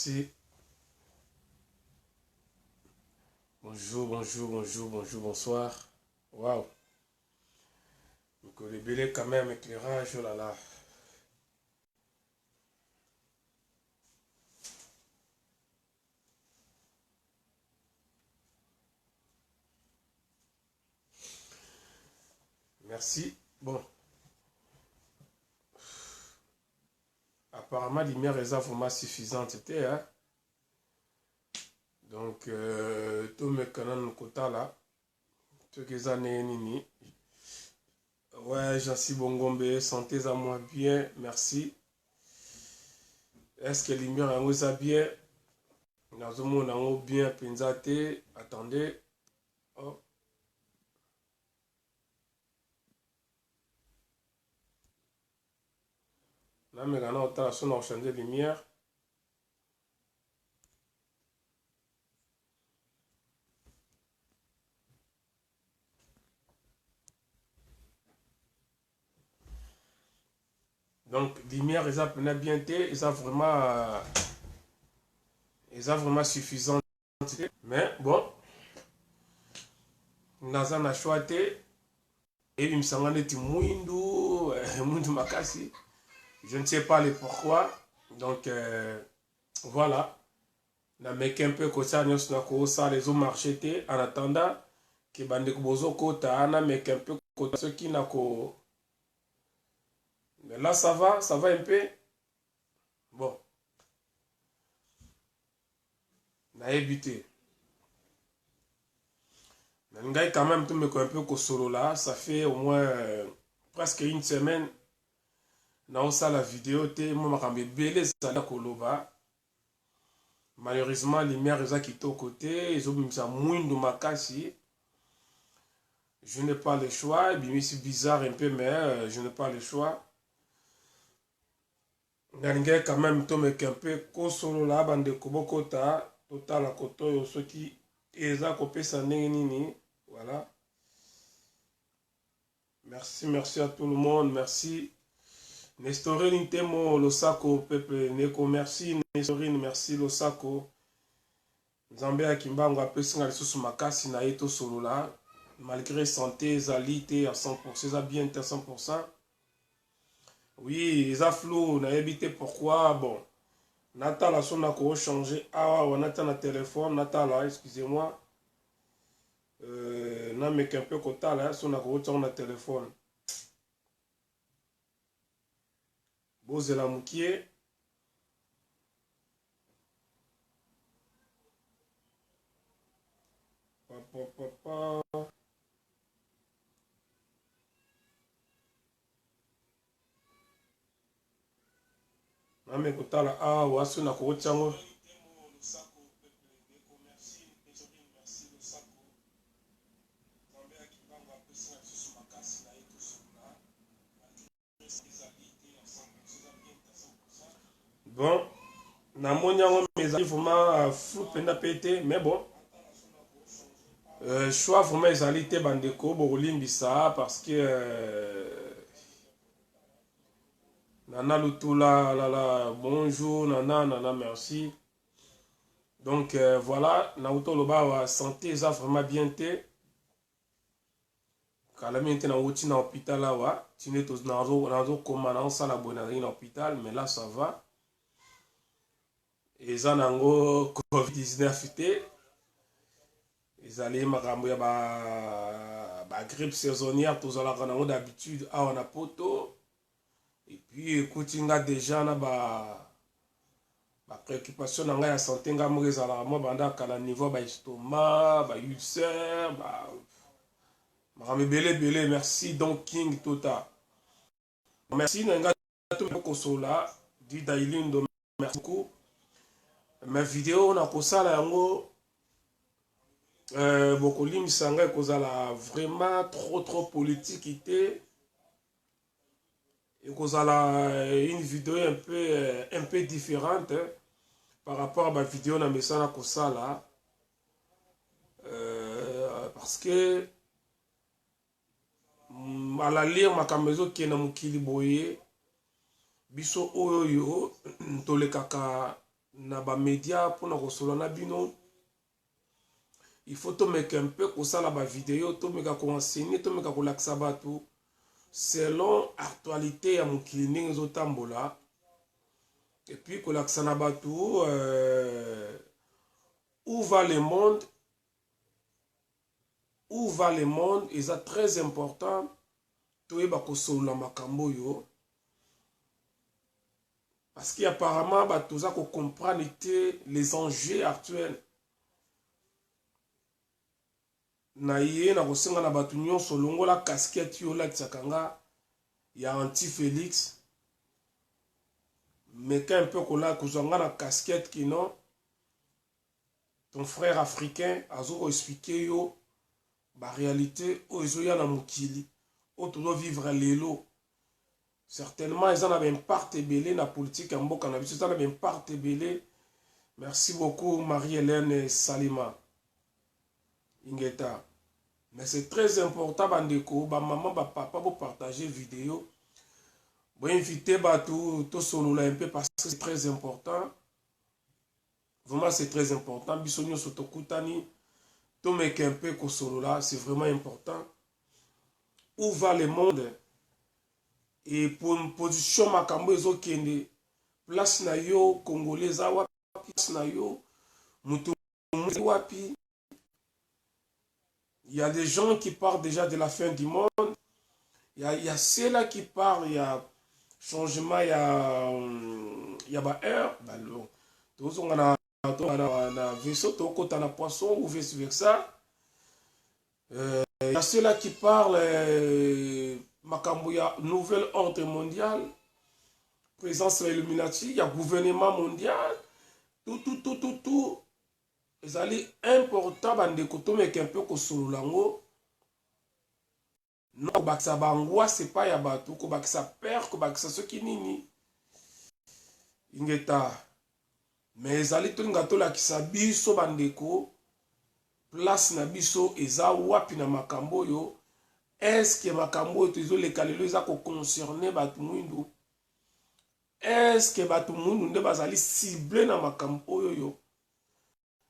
Merci. Bonjour, bonjour, bonjour, bonjour, bonsoir. Waouh. Donc, le belé quand même, éclairage, oh là là. Merci. Bon. Apparemment, la lumière est vraiment suffisante. C'était, hein. Donc, tout me connaît le quota là. Tout que ça n'est nini. Ouais, Jansi Bongombe, santé à moi bien, merci. Est-ce que la lumière est bien? Nous avons bien pensé. Attendez. Oh. Là, maintenant, on a changé de lumière. Donc, lumière, ils ont bien été, ils ont vraiment suffisant. Mais bon, nous avons choisi. Et il me semble que Mundu Makasi. Je ne sais pas le pourquoi. Donc, voilà. Na mec un peu comme ça, nous avons ça, les hommes marché en attendant que Bandeko Bozo Kota, na mec un peu comme ceux qui n'a qu'au. Mais là, ça va un peu. Bon, on a évité. Mais quand même, tout me un peu qu'au solo là, ça fait au moins presque une semaine. Dans ça, la vidéo, moi, je me belé ça là, Koloba. Malheureusement, les mères qui étaient au côté, ils ont mis ça moins de ma casse. Je n'ai pas le choix. C'est bizarre un peu, mais je n'ai pas le choix. Nange quand même, tout me un peu solo là, bande de Kobokota, total à côté, ceux qui ont coupé ça nini. Voilà. Merci, merci à tout le monde. Merci. Nestorine Intemo, Losako, Pepe, Neko, merci. Nestorine, merci, Losako. Nzambe Akimbango, Apesinga, Lesusu Makasi, Naeto Solo là. Malgré santé, Zalité à 100%, ça bien à 100%. Oui, ils ont flou, on a évité pourquoi. Bon, Natala, son a changé. Ah, on attend le téléphone. Natala, excusez-moi. Non, mais qu'un peu comme ça, son a changé le téléphone. Bose la moukier. Papa. Non, mais comme ça, ah, ouais, son a changé. Bon, na moniango mes amis vraiment flou penda pété, mais bon. Choix vraiment ezalité bandeko bolimbisa parce que nana lutula la bonjour nana merci. Donc voilà, Naruto loba wa santé ça vraiment bien té. Kala miente na wuti na hôpital là wa, tine to nazo koma na sala bonari na hôpital mais là ça va. Et ça nango COVID-19 té. Ils allaient makambo ya ba grippe saisonnière tous à la d'habitude ah on a poto. Et puis écoute nga déjà na ba préoccupation na nga ya santé nga mo ezala mo banda kala niveau ba estomac ba ulcère ba makambo belé merci donc King Tota. Merci na nga to kosola di Dailindo merci beaucoup. Ma vidéo na kosala yango bokolimisa ngai kozala vraiment trop politique ite ekozala une vidéo un peu différente par rapport à ma vidéo na mesana kosala parce que à la lire makambo ezokende na mokili boye biso oyo tolekaka na ba média pour na kosolo na bino. Il faut to mettre un peu comme ça la ba vidéo, to meka ko enseigner, to meka ko laksa batu selon actualité ya mokili ndenge ezotambola. Et puis ko laksa na batu où va le monde? Où va le monde? Et c'est très important. Toyeba kosolola makambo yo. Parce qu'apparemment, tout ça qu'on comprend les enjeux actuels. Naïe, na kosenga na batu nyonso longo la casquette yo la tsakanga ya anti-Félix. Mais quand un peu kola kozanga na casquette qui non, ton frère africain azo expliquer yo ba réalité o ezoya na mukili o to vivre lelo. Certainement ils en avaient un part belé na politique en boka na biso ils en avaient un part belé. Merci beaucoup Marie-Hélène Salima Ingeta. Mais c'est très important bandeko ba maman ba papa pour partager vidéo. Bon inviter ba tout solo là un peu parce que c'est très important. Vraiment c'est très important. Bisonyo sotokutani to mec un peu ko solo là, c'est vraiment important. Où va le monde? Et pour une position makambo ezokende place na yo congolais awa place na yo mutu wapi. Il y a des gens qui parlent déjà de la fin du monde. Il y a ceux-là qui parlent, il y a changement, il y a bah heure, bah l'eau. Tous on a vaisseau, on a poisson ou vice versa. Il y a ceux-là qui parlent Makambuya, nouvel ordre mondial, présence Illuminati, il y a gouvernement mondial, tout. Ils allaient important bande koto mais un peu ko sololango. Non baksa bangwa c'est pas ya batu ko baksa père ko baksa soki nini. Ingeta. Mais ils allaient tout ngato la kisa biso bandeko place na biso eza wapi na makambo yo. Est-ce que makambo to izo le kalelo za ko concerner batu mwindu? Est-ce que batu mwindu nde bazali ciblé na makambo yo?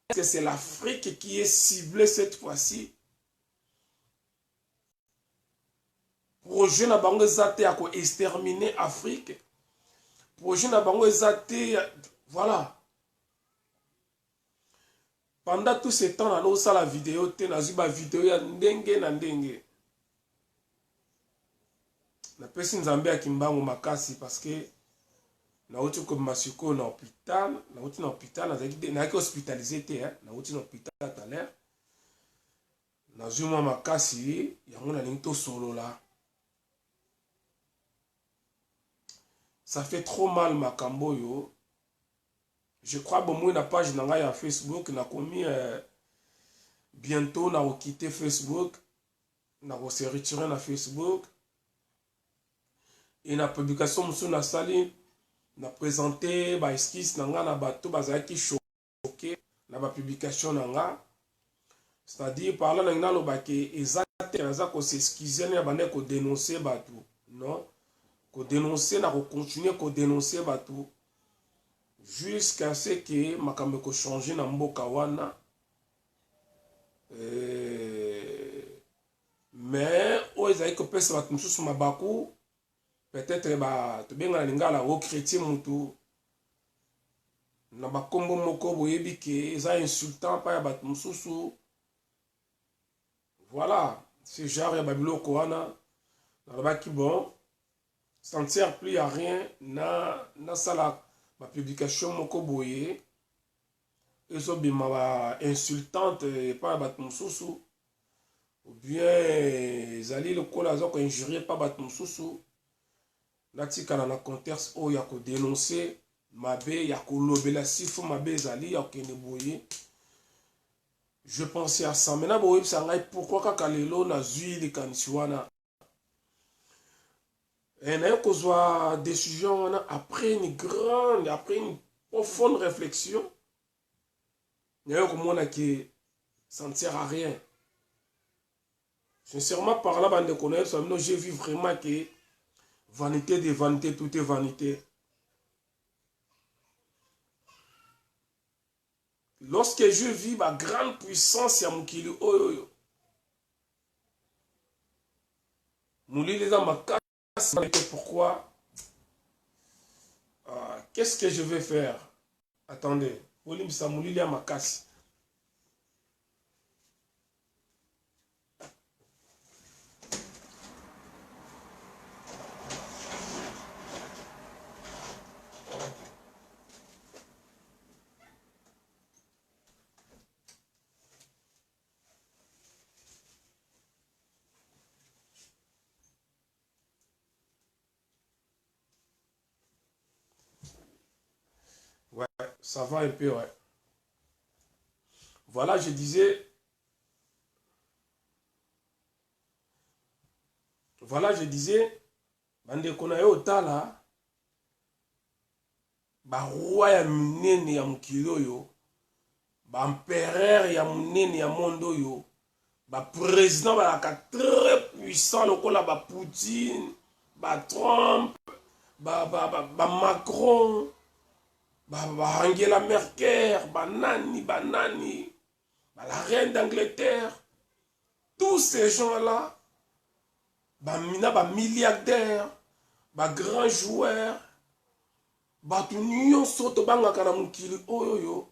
Est-ce que c'est l'Afrique qui est ciblée cette fois-ci? Projet na bango zate à exterminer Afrique. Projet na bango zate, voilà. Pendant tout ce temps, on a la vidéo, on a vu la vidéo, ya ndenge na ndenge. Na pesi nzambe ya kimbangu makasi parce que na uti ko masiko na hôpital, na uti na hôpital, na ki hospitalisé te, na uti na hôpital tout à l'heure. Na zuma makasi, yango na linto solo là. Ça fait trop mal makambo yo. Je crois bon moi na page na ya Facebook na commis bientôt na quitter Facebook, na se retirer na Facebook. Et na publication musu na sali na présenté ba esquisse nanga na bato bazaki choqué na ba publication nanga, c'est-à-dire par là na lo baké exact naza ko s'excuser na bande ko dénoncer bato non ko dénoncer na ko continuer ko dénoncer bato jusqu'à ce que makambo ko changer na mboka wana. Mais o ezali ko pesa bato mususu mabaku. Peut-être ba to benga lingala o chrétien mutu na ba kombo moko boyebi ke eza insultant pa ya bat mususu. Voilà, ce genre ya babiloko wana na ba ki bon ça ne sert plus à rien na sala ba publication moko boye ezo bima ba insultante pa bat mususu ou bien ezali le kola zo ko injurier pa bat mususu. Natikana na contexte o ya ko dénoncer mabe ya ko lobela sifu mabe ezali ya kene boye. Je pensais à ça maintenant boye sangai pourquoi kaka lelo na zui likanisi wana et na ko zwa décision wana après une profonde réflexion na ko mona que ça ne sert à rien. Sincèrement par là bande connaître ça j'ai vu vraiment que vanité de vanité, tout est vanité. lorsque je vis ma grande puissance ya mokili oyo molili eza makasi. Pourquoi qu'est-ce que je vais faire? Attendez, olimbisa molili ya makasi. Ouais, ça va un peu, ouais. Voilà, je disais, bandeko na yo otala, baroi ya minene ya mokili oyo, baempereur ya minene ya monde oyo, baprésident balaka très puissant lokola Poutine, Trump, Macron, Angela Merkel, banani, la reine d'Angleterre, tous ces gens-là, milliardaires, grands joueurs, bato nyonso tobangaka na mokili oyo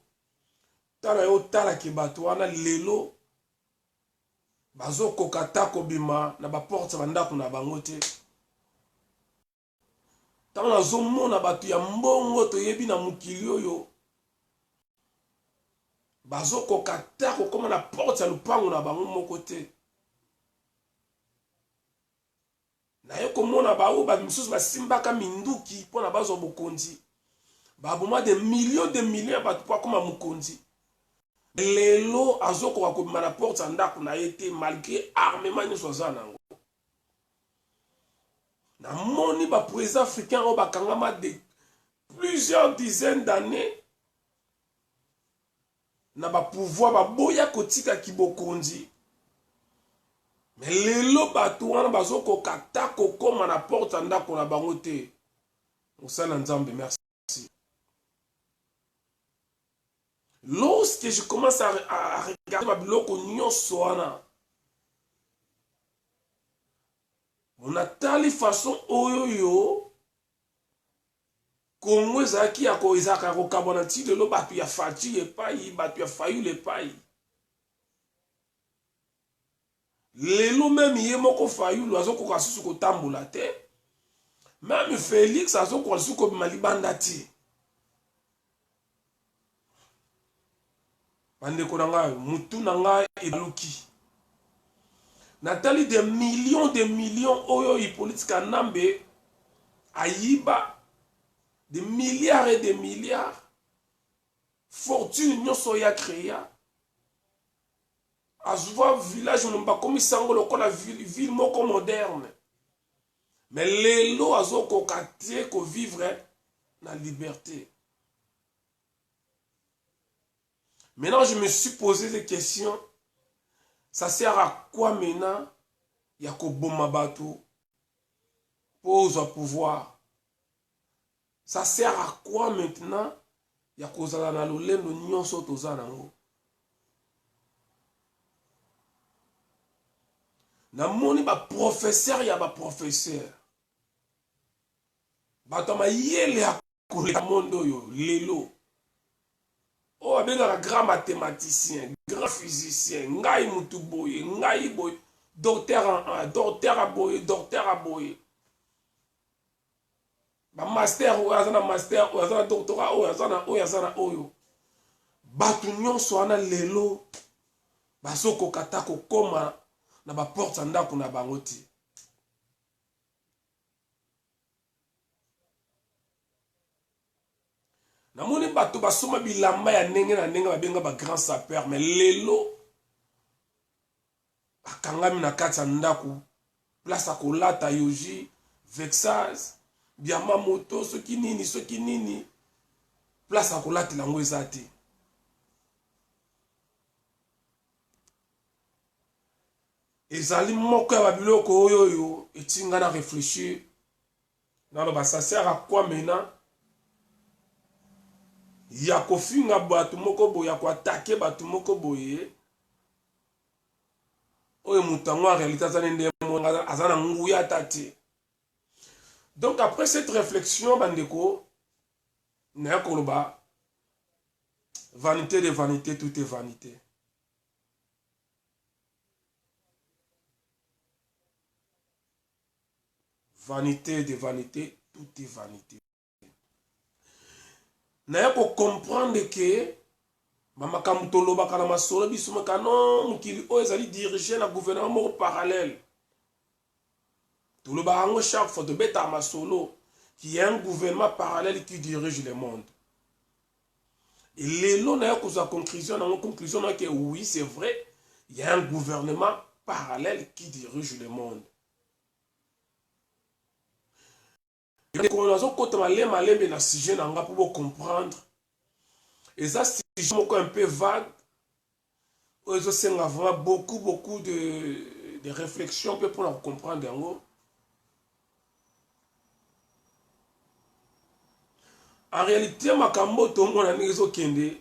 tala yo tala ki bato wana lelo bazokoka ta kobima na baporte bandako na bango te. Ntango nazomona bato ya mbongo toyebi na mokili oyo bazokoka ta kokoma na porte ya lupango na bango moko te. Naye komona baoyo bamisusu basimbaka minduki mpona bazwa bokonzi baboma de millions ya bato po akoma mokonzi. Lelo azokoka kobima na porte ya ndako na ye te malgré armement nyonso aza nango. Namoni baprésident africain oyo bakangama de plusieurs dizaines d'années na bapouvoir baboya kotika kibokonzi. Mais lelo bato wana bazokoka ta kokoma na porte ya ndako na bango te. Osala nzambe, merci. Lorsque je commence à regarder ma biloko nyonso wana, on a tali façon oyo Congo ezaki ya koizaka kokabona ti lelo bato ya Faci epai, bato ya Fayulu epai. Lelo même ye moko Fayulu azokoka susu kotambola te. Même Félix azokoka susu kobima libanda ti. Bandeko na ngai, mutu na ngai ebaluki. Natali de millions oyo ipolitika nambe ayiba de milliards et de milliards. Fortune nyonso ya créa. Azwa village mba komi sango lokola ville moko moderne. Mais lelo azokoka te ko vivre na liberté. Maintenant, je me suis posé des questions. Ça sert à quoi maintenant? Yakobo Mabato pose au pouvoir. Ça sert à quoi maintenant? Yakozala na lolendo nyonso toza nango. Namoni ba professeur ya ba professeur. Bato ma yele ya koleka mondo yo lelo. Oh, abengaka grand mathématicien, grand physicien, ngai mutu boye, ngai boye, docteur en 1, docteur a boye. Ba master oyo aza na master, oyo aza na doctorat, oyo aza na oyo. Bato nyonso wana lelo bazokoka ta kokoma na ba porte ya ndako na bango te. Namoni bato basoma bilamba ya ndenge na ndenge babenga ba grand sapeur, mais lelo bakangami na kati ya ndako place akolata yoji vexage biama moto soki nini place akolatela yango eza te. Ezali moko ya babiloko oyo etinga na réfléchir naloba ça sert à quoi maintenant? ya kofinga bato moko boye ya koatake bato moko boye oyo moto yango en réalité aza nde aza na nguya ata te. Donc après cette réflexion bandeko naya koloba vanité de vanité, tout est vanité. Vanité de vanité, tout est vanité. Naya ko comprendre que makambo tolobaka na masolo biso maka non mokili oyo ezali dirigé na gouvernement moko parallèle. Tolobaka yango chaque fois tobetaka masolo qu'il y a un gouvernement parallèle qui dirige le monde. Et lelo naya kozwa conclusion que oui c'est vrai, il y a un gouvernement parallèle qui dirige le monde. Malembe na sujet nanga pour comprendre. Et ça c'est un peu vague. C'est vraiment beaucoup de réflexion pour comprendre yango. En réalité makambo tongo na ngezo kende.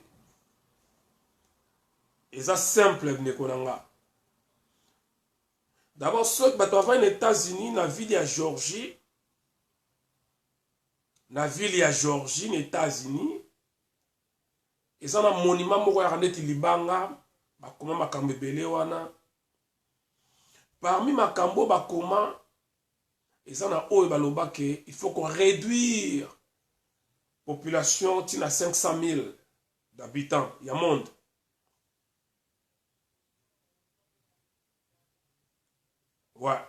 Et ça simple nekonanga. D'abord ceux qui sont aux États-Unis, na ville ya Georgie. Na ville ya Georgie, aux États-Unis. Et ça na monument moko ya ndeti libanga. Bakoma makambo ebele wana. Parmi makambo bakoma, et ça na oyo baloba ke il faut qu'on réduire population tina 500 000 d'habitants ya monde. Ouais.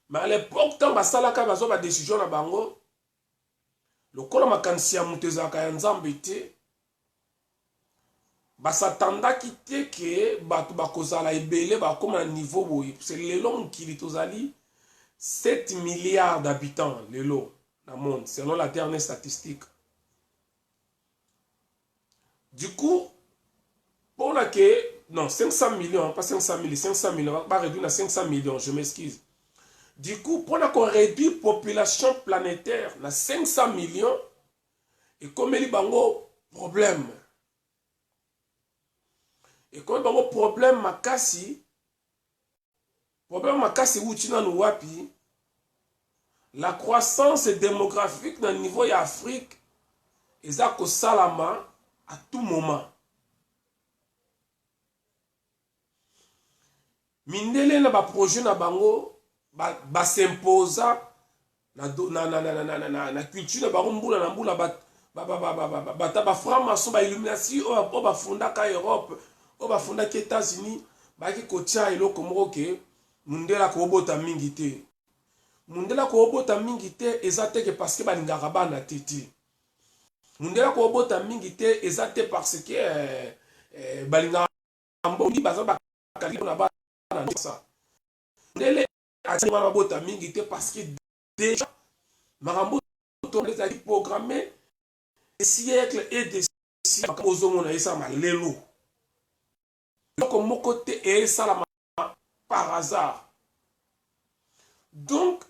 Mais à l'époque tant basalaka bazo ba décision na bango lokola makanisi ya mutu ezalaka ya nzambe te basatandaki te ke bato bakozala ebele bakoma na niveau boye. C'est lelo mokili tozali 7 milliards d'habitants lelo dans le monde selon la dernière statistique. Du coup pour la que non 500 millions pas 500 000 500 millions pas réduire à 500 millions, je m'excuse. Du coup pour qu'on réduit population planétaire à 500 millions et comme il y a un problème. Et quand il y a un problème makasi wutina no wapi la croissance démographique dans le niveau de l'Afrique est à salama à tout moment. Mindele na ba projet na bango ba s'imposa na culture na bango mbula na mbula ba franc-maçon ba illumination o ba fondaka Europe o ba fondaka États-Unis ba ki kotia eloko moko ke mundela ko bota mingi te. Mundela ko bota mingi te ezate ke parce que ba lingaka bana tete. Mundela ko bota mingi te ezate parce que ba lingaka mbondi baza ba kali na ba na ça. Mundele ati ba bota mingi te parce que déjà marambo to les a programmé des siècles et des siècles ozomona esa malelo. Donc mon côté est ça par hasard. Donc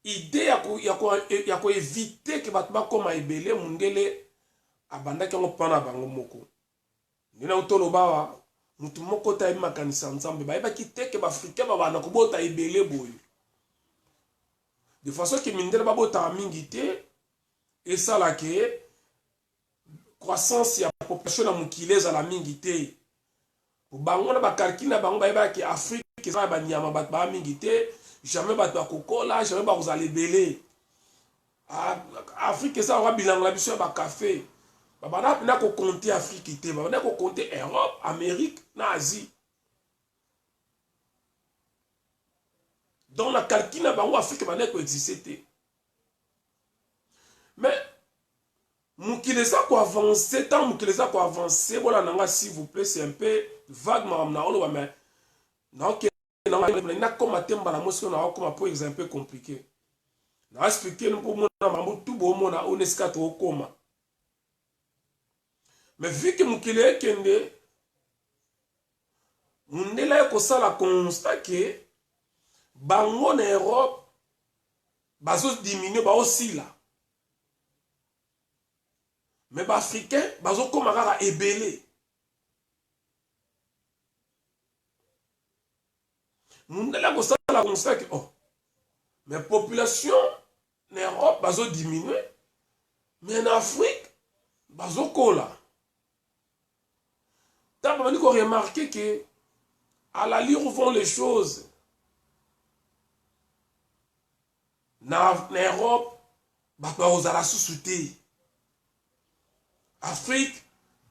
idée ya ko éviter que batba koma ebele mundele abandaki ngo pana bango moko. Nina utolo bawa mutu moko ta makanisa nzambe ba eba kiteke ba africain ba bana ko bota ebele boy. De façon que mindele ba bota mingi te et ça la que croissance ya population na mukile za la mingi te. Bango na ba kalkina bango ba eba ki Afrique eza ba nyama bat ba mingi te. Jamais bato ya kokola, jamais ba kozala ebele. Afrique eza wa bilanga biso ba café. Ba bana na ko compter Afrique te, ba bana ko compter Europe, Amérique, na Asie. Donc la calcule bango Afrique ba na ko exister. Mais mukileza ko avancer, tant mukileza ko avancer, voilà nanga s'il vous plaît, c'est un peu vague na olo mais na OK. Na koma temba na mosiko na koma po exemple compliqué. Na expliquer pour mon mambo tout bon mona oneska to koma. Mais vu que mukile kende mundela ko sala constat que bango na Europe bazo diminuer ba aussi là. Mais les Africains, ils ont commencé à ébélé. Nous avons constaté que mais population en Europe, ils ont diminué. Mais en Afrique, ils ont collé. Tu as remarqué que à la lire où vont les choses, en Europe, ils ont la sous-souté. Afrique,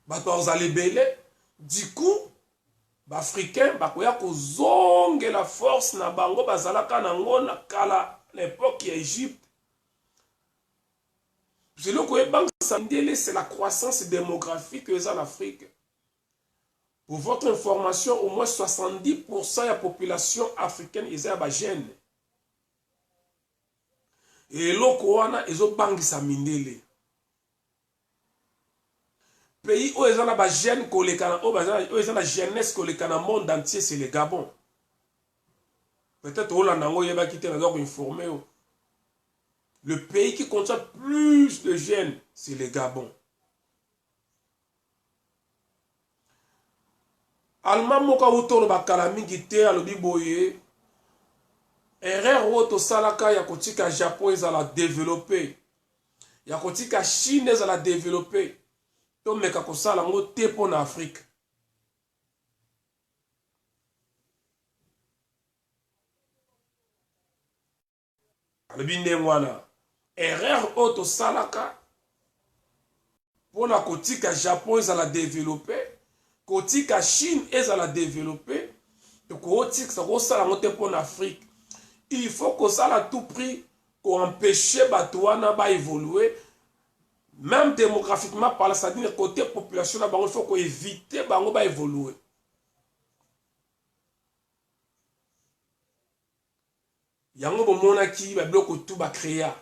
ils ont les belé. Du coup, les Africains, ils ont la force na bango bazalaka nango na kala l'époque d'Égypte. C'est la croissance démographique que en Afrique. Pour votre information, au moins 70% de la population africaine est jeune. Et l'Okoana, ils ont bangisa mindele. Pays où ils ont la jeune la jeunesse dans le monde entier, c'est le Gabon. Peut-être que Nango yeba quitté informé. Le pays qui contient plus de jeunes, c'est le Gabon. Allemand moka utoro bakala mingi te alobi boye. Erreur woto salaka ya kotika Japon ezala développer. Ya kotika Chine ezala développer. To meka kosala ngo te pona Afrique. Alobi ndengwana. Erreur woto salaka pona kotika Japon ezala développer. Kotika Chine ezala développer. To kotika sa kosala ngo te pona Afrique. Il faut que ça à tout prix qu'on empêche Batouana à évoluer. Même démographiquement par la c'est-à-dire côté population, il faut qu'on évite Bango à évoluer. Yango bomona ki ba bloko tout ba créer.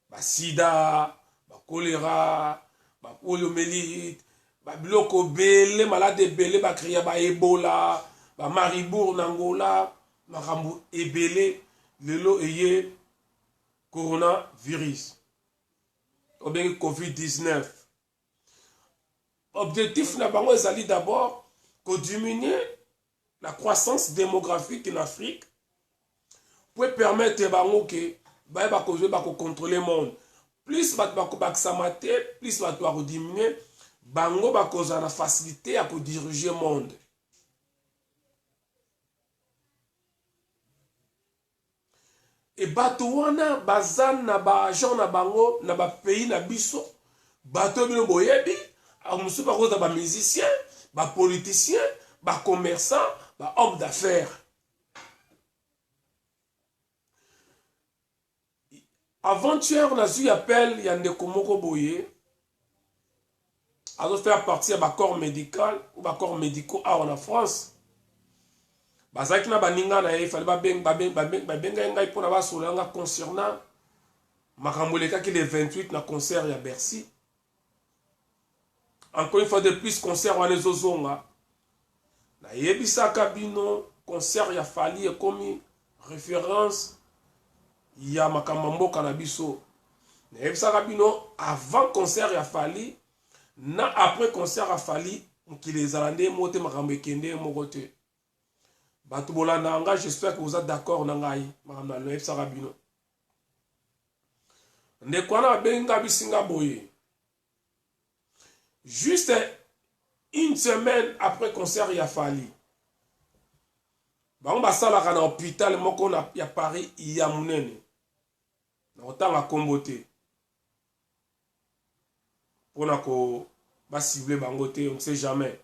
Ba sida, ba choléra, ba poliomyélite, ba bloko belé malade belé ba créer ba Ebola, ba Maribor Nangola. Makambu ebele lelo eye coronavirus ou bien COVID-19. Objectif na bango ezali d'abord que diminuer la croissance démographique en Afrique pour permettre bango que ba contrôler le monde. Plus ba samate, plus ba diminuer bango ba cause la facilité à diriger le monde. Et batouana bazan na ba agent na bango na ba pays na biso bato bino boyebi amusu ba cause ba musicien ba politicien ba commerçant ba homme d'affaires. Avant-hier on a eu appel yande komoko boye à faire partie de corps médical ou ba corps médicaux en France. Bazaki na baninga na ye fallait babenga ngai pona basolanga concernant makamboleka ki le 28 na concert ya Bercy. Encore une fois de plus concert wana ezozonga na yebisaka bino concert ya Fally ekomi référence ya makambo mboka na biso. Na yebisaka bino avant concert ya Fally na après concert ya Fally mokili ezalande mote makambo ekende moko te. J'espère que vous êtes d'accord. Juste une semaine après le concert, il y a Fally. On va à l'hôpital à Paris, il y a Mounene. Autant à Comboté. Pour cibler Bangote, on ne sait jamais.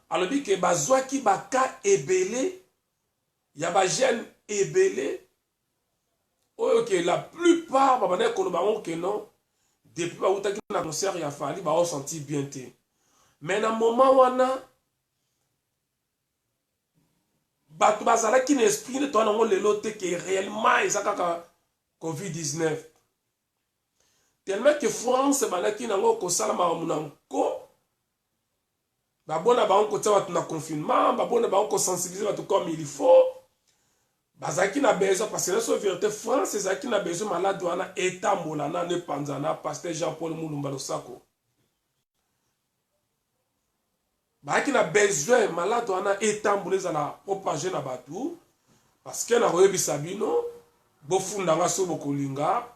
Alors dit que bazwaki baka ebele ya ba jeune ebele ok la plupart ba bana ko ba que non depuis ba utaki na concert ya Fally ba senti bien té mais na moment wana ba bazala ki n'esprit ne to na lelo te que réellement ezaka COVID-19 tellement que France bana ki na ngo ko sala ma munanko babona ba on côté na confinement babona ba on sensibiliser tout comme il faut bazaki na besoin parce que la vérité France ezaki na besoin malade wana etambola na ne panzana pasteur Jean-Paul Mulumba Losako bazaki na besoin malade wana etambola ezala propager na batu parce que na koyebisa bino bofundanga so bokolinga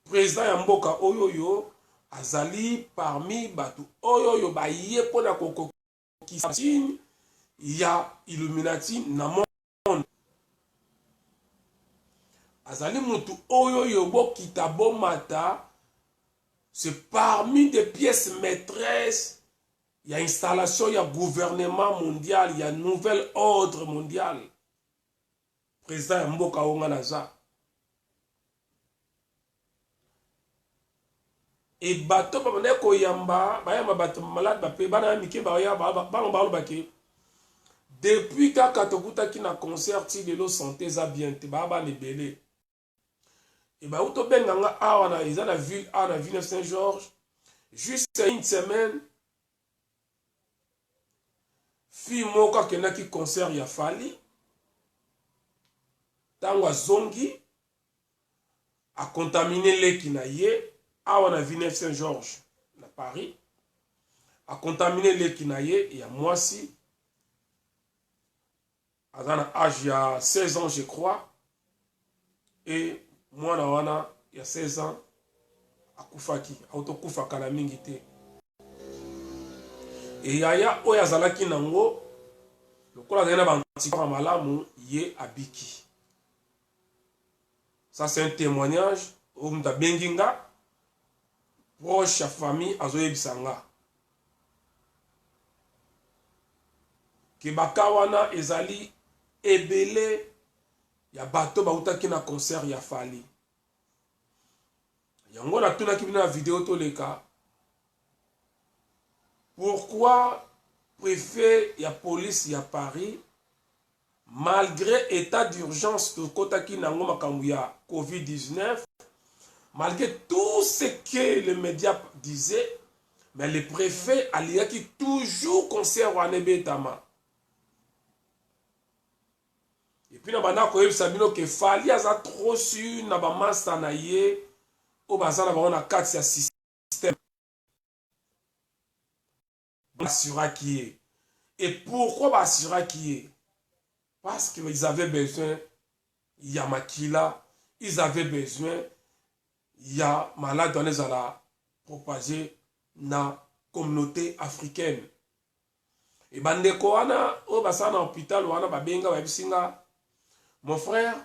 président ya mboka oyoyo azali parmi batu oyoyo baye pona kokokisa ya Illuminati na monde azali mutu oyoyo bokita bomata c'est parmi des pièces maîtresses il y a installation il y a gouvernement mondial il y a nouvel ordre mondial président ya mboka onga naza et bato babane koyamba bayamba bato malade bape bana mike baya balobaki depuis kaka tokutaki na concert ti lelo santé eza bien te baba lebele et ba uto benganga awa na eza na ville a na ville Saint-Georges juste une semaine fi moko akendaki concert ya Fali tango azongi a contaminé leki na ye awa na ville Saint-Georges na Paris a contaminé leki na ye ya mwasi aza na âge ya 16 ans je crois et mwana wana ya 16 ans akufaki autokufaka na mingi te et yaya oyo azalaki nango lokola azali na bantikora malamu ye abiki. Ça c'est un témoignage oyo mutu abengi nga proche ya famille azoyebisa nga ke baka wana ezali ebele ya bato bautaki na concert ya Fali yango natunaki bino na video toleka pourquoi préfet ya police ya Paris malgré état d'urgence tokotaki nango makambo ya COVID-19 malgré tout ce que les médias disaient mais le préfet aliaki toujours concert wana ebetama. Et puis, on a que Fali a trop su na ba master na ye o baza na ba on a 4 système basura qui est. Et pourquoi basura qui est? Parce qu'ils avaient besoin il y a makila, ils avaient besoin il y a malade dans les ala propager na communauté africaine. Et bandeko wana o basa na hôpital wana babenga ba bisinga mon frère,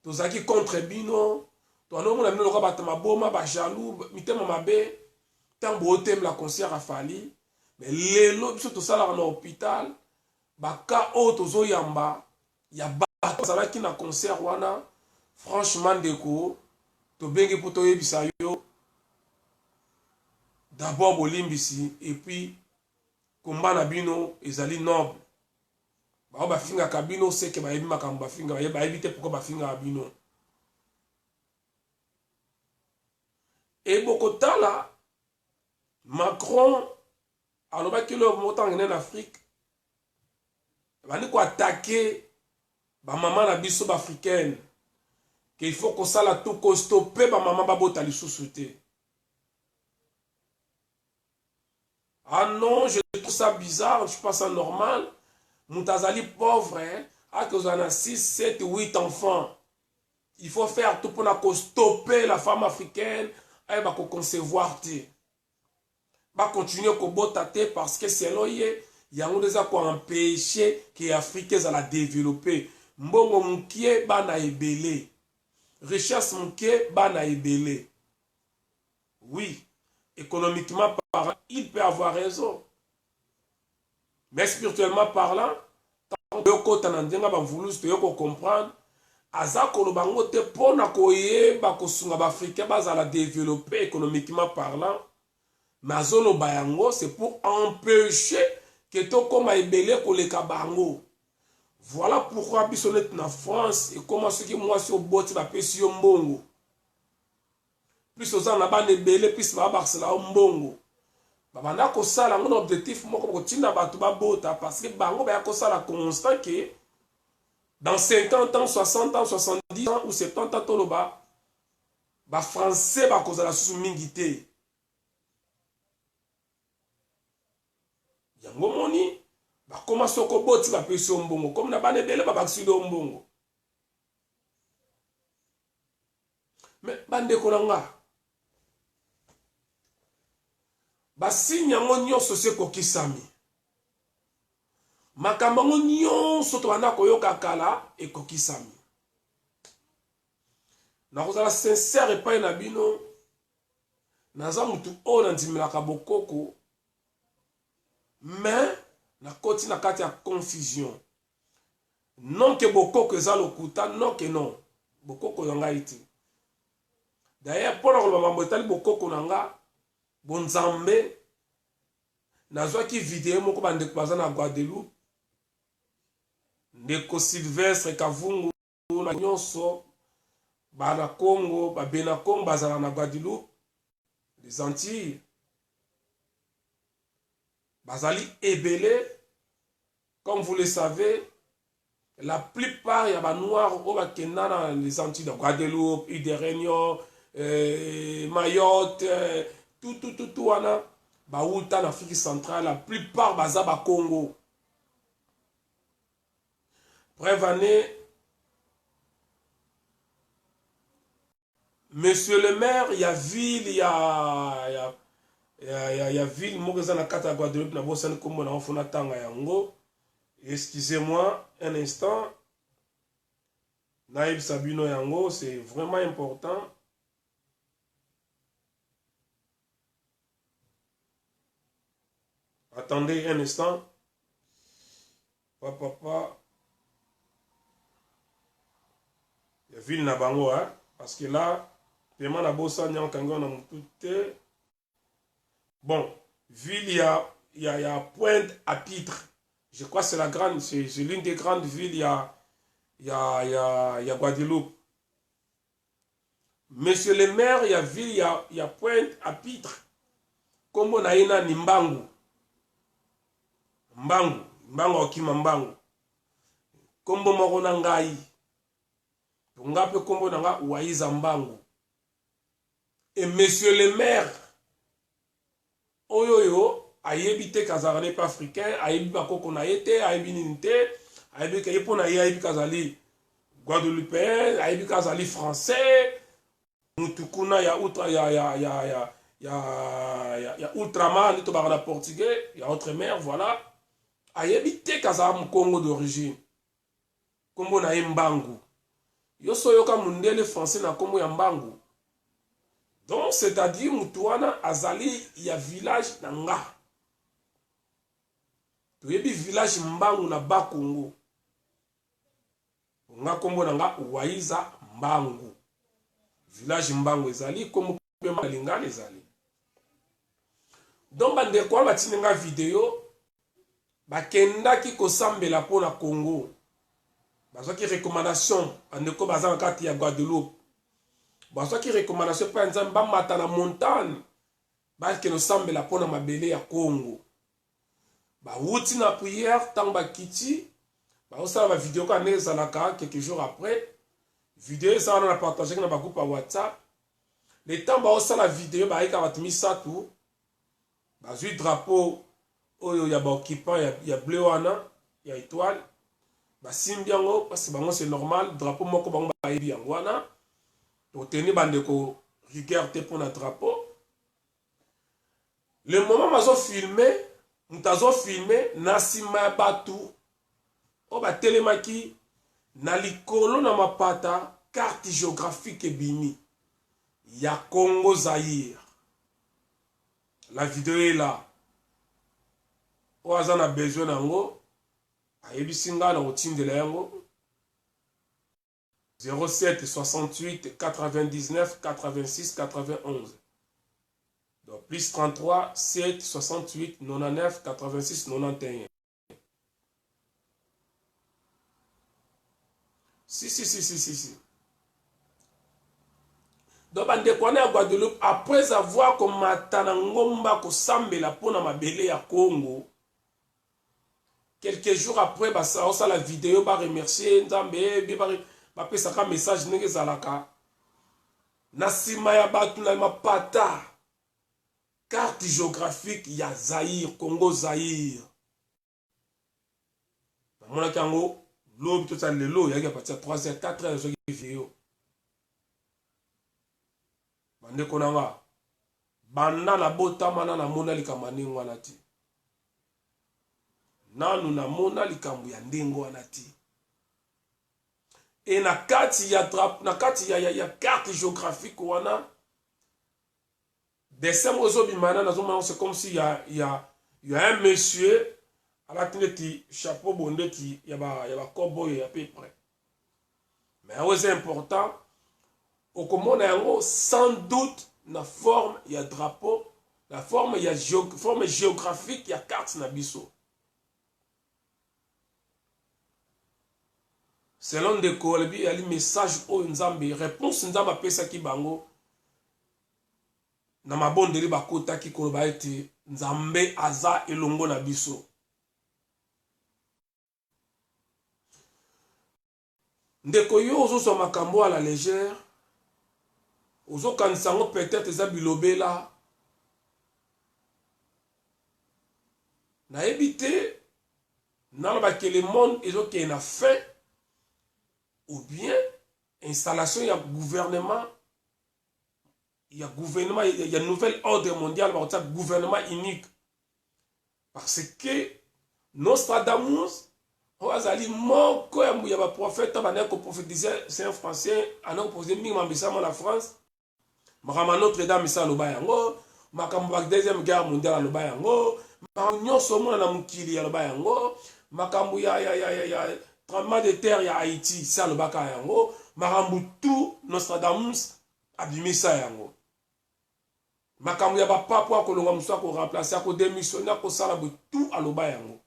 tous qui contre bino, toi non mon ami le rabat ma boma ba jaloux, mitema mabe, tant beau thème la concert à Fali, mais les lots tout ça là en hôpital, ba ka o tozo yamba, ya ba ça qui na concert wana, franchement deko, to bengi pour to yebisa yo, d'abord bolimbisi et puis combat na bino ezali noble. Ba finga kabino seke ba yebi makambo ba finga ba yebi te pourquoi ba finga abino et bokotala Macron alobaki lo motant en Afrique bani ko attaquer ba maman na biso ba africaine qu'il faut que ça la tout ko stopper ba maman ba bota lisusu te. Ah non, je trouve ça bizarre, je pense ça normal. Moutazali pauvre, hein, à cause on a 6, 7, 8 enfants. Il faut faire tout pour stopper la femme africaine, elle va concevoir. Va continuer à botter parce que c'est là, il y a des gens qui ont empêché que les Africains la développer. Mbongo moukie, bana ebele. Richesse moukie, bana ebele. Oui, économiquement parlant, il peut avoir raison. Mais spirituellement parlant, tant que tu as comprendre, azakolo bango te pona koye bakosunga ba africain bazala développer économiquement parlant. Mazolo bayango c'est pour empêcher que to koma ebele koleka bango. Voilà pourquoi bisonet na France et comment ce qui moi sur boti ba pesi yo mbongo. Plus oza na ba ebele plus ba Barcelona mbongo. Babanda ko sala mon objectif moko ko tinda batu ba bota parce que bango ba ko sala constant que dans 50 ans, 60 ans, 70 ans ou 70 ans, toloba, ba français ba kozala susu mingi te. Yango moni, ba koma soko boti ba pesi mbongo, comme na bane bele ba bakside mbongo. Mais bande konanga. Ba sinya ngo nyonso se kokisami. Makambo ngo nyonso to bana koyoka kala ekokisami. Na kozala sincère epai na bino, naza mutu oyo nandimelaka bokoko, mais na koti na kati ya confusion. Non ke bokoko eza lokuta, non ke non. Bokoko yanga iti. D'ailleurs, pour la mambo etali bokoko nanga, bonzambe, nazwaki vidéo moko bandeko baza na Guadeloupe, ndeko Sylvestre Kavungu na nyonso, bana Congo, babena Congo bazala na Guadeloupe, les Antilles, bazali ebele, comme vous le savez, la plupart ya ba noirs au bakenda dans les Antilles de Guadeloupe, Île de Réunion, Mayotte, tout wana ba uta en Afrique centrale, la plupart baza ba Congo. Bref année, monsieur le maire, il y a ville, il y a ville, moi que na kata Guadeloupe na bosana kombo na ofona tanga yango. Excusez-moi un instant. Naïb Sabino yango, c'est vraiment important. Attendez un instant. Papa. Il y a ville na bango, hein? Parce que là, paiement na bossa nyan kango na mutute. Bon, ville, il y a Pointe-à-Pitre. Je crois que c'est la grande, c'est l'une des grandes villes, il y a Guadeloupe. Monsieur le maire, il y a ville, il y a Pointe-à-Pitre. Comme on a ina ni Mbangu. Mbangu okima Mbangu. Kombo moko na ngai. Ngape kombo na nga Waiza Mbangu. Et monsieur le maire, oyoyo, ayebi te kazala nepe africain, ayebi bakoko na yete, ayebi ninte, ayebi ke yepo na ye, ayebi kazali Guadeloupéen, ayebi kazali français, mutukuna ya outra ya ultraman, to bana portugais, ya outre-mer, voilà. Ayebi te kazala Congo d'origine. Kombo na ye Mbangu. Yo soyoka mundele français na kombo ya Mbangu. Donc c'est-à-dire mutuana azali ya village na nga. Toyebi village Mbangu na Bakongo. Nga kombo na nga Waiza Mbangu. Village Mbangu ezali comme pema lingana ezali. Donc bande kwa batine nga video bakenda ki kosambela pona Congo. Bazaki recommandation bande ko bazan kati ya Guadeloupe. Bazaki recommandation pa nzambe ba mata na montagne. Ba ke no sambela pona mabele ya Congo. Ba wuti na prière tant ba kiti ba osala ba vidéo ka neza la ka quelques jours après vidéo ça on a partagé na ba groupe WhatsApp le temps ba osala vidéo ba ika batumisa tout ba zui drapeau oyo ya ba occupant ya bleu wana ya étoile ba simbiango parce que bango c'est normal drapeau moko bango ba yebi yango wana to teni bande ko rigueur te pour na drapeau le moment mazo filmer mutazo filme na sima batu o ba telemaki na likolo na mapata carte géographique ebimi ya Congo Zaïre. La vidéo est là. O azana besoin nango ayebisinga na otindela yango 07 68 99 86 91. Donc, plus 33, 7, 68, 99, 86, 91. Si. Donc, bandekwane à Guadeloupe, après avoir combattu na ngomba ko sambela pona mabele ya Congo, quelques jours après ça la vidéo ba remercier nzambe ba pesa ka message ndenge zalaka na sima ya batu na mapata carte géographique ya Zaïre, Congo Zaïre. Mona kango lobi tout ça lelo ya partir 3h 4h zo vidéo. Bande konanga banda na botama na mona likamba ndingo wana ti. Nanu na mona likambo ya ndingo wana ti. Et na kati ya carte géographique wana dessin ozo bimana na zoma c'est comme si il y a un monsieur à la tineti chapeau bonde qui y a cowboy à peu près. Mais c'est important au comment yango sans doute na forme il y a drapeau, la forme il y a forme géographique il y a carte na biso. Selon de Kolbi il y a le message au nzambe réponse nzamba pesa ki bango na mabondeli bakota ki koloba ete nzambe aza elongo na biso. Ndeko yo ozo makambo à la légère ozo kansango peut-être eza bilobela na ebité na ba que le monde ezo ke na fin ou bien installation ya gouvernement. Il y a nouvel ordre mondial, gouvernement unique. Parce que Nostradamus, Oazali, mon il y a un prophète, qui prophétisait, c'est un français, a posé la France, Marama Notre-Dame, ça, le bayango, Makamba deuxième guerre mondiale, le bayango, Maranyo Somo, la Mukili, le bayango, Makambu, ya tremblement de terre, ya Haïti, ça, le bakayango, Marambu tout, Nostradamus, abîmé ça, yango. Makambu ya papa ko longa musa ko remplacer ko démissionner ko sala tout à loba yango.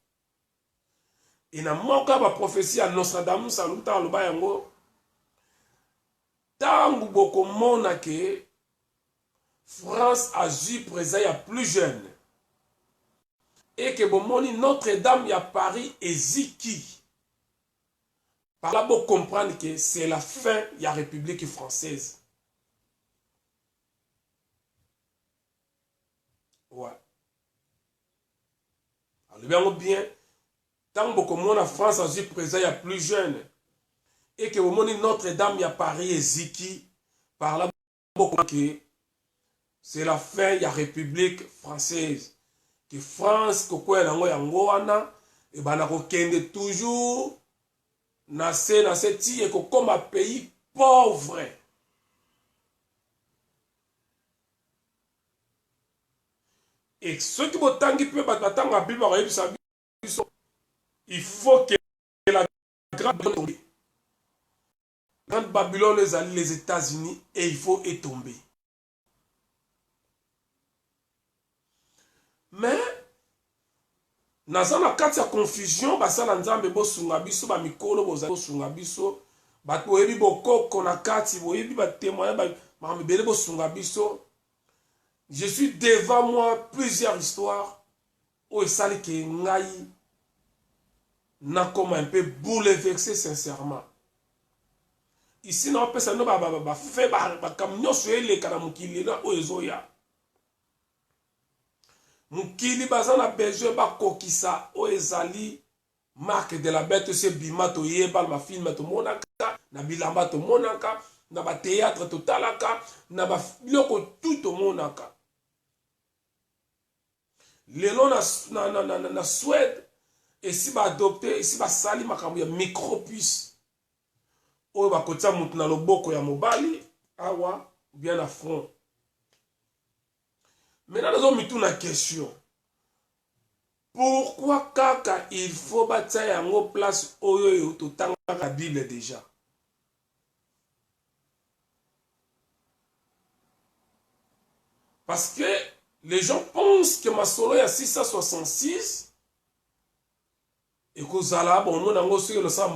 Et na moka ba prophétie à Nostradamus à luta à loba yango. Tangu boko mona ke France a ju présent ya plus jeune. Et que bomoni Notre-Dame ya Paris et Ziki. Par là pour comprendre que c'est la fin ya République française. Ouais. Alors bien, tant que mon en France a eu présent il y a plus jeune et que au monde Notre-Dame il y a Paris et Ziki par là que c'est la fin il y a République française que France que quoi yango wana et bana ko kende toujours na cette et que comme un pays pauvre. Et ceux qui vont tanguer peu battre la Bible, il faut que la grande Babylone les États-Unis et il faut y tomber. Mais dans la carte de confusion, ça na nzambe bo sunga biso ba mikolo bo sunga biso ba to ebi boko kona kati bo ebi ba témoin ba mbele bo sunga biso. Je suis devant moi plusieurs histoires où il s'agit que ngai n'a comme un peu bouleversé sincèrement. Ici, on peut s'en faire comme nous sommes les Karamukili là où ils ont ya. Mukili bazan a besoin ba kokisa où ils allaient marque de la bête c'est bimato yeba ma film to monaka na bilamba to monaka na ba théâtre totalaka na ba loko tout to monaka. Les noms na Suède et si va adopter si va sali makambo ya micropuce o ba kotia mutu na loboko ya mobali awa bien à front. Maintenant nous avons une question. Pourquoi kaka il faut bâtir yango place oyo to tanga la Bible déjà? Parce que les gens pensent que ma solo est à 666 et que Zala, bon, nous avons aussi le sang,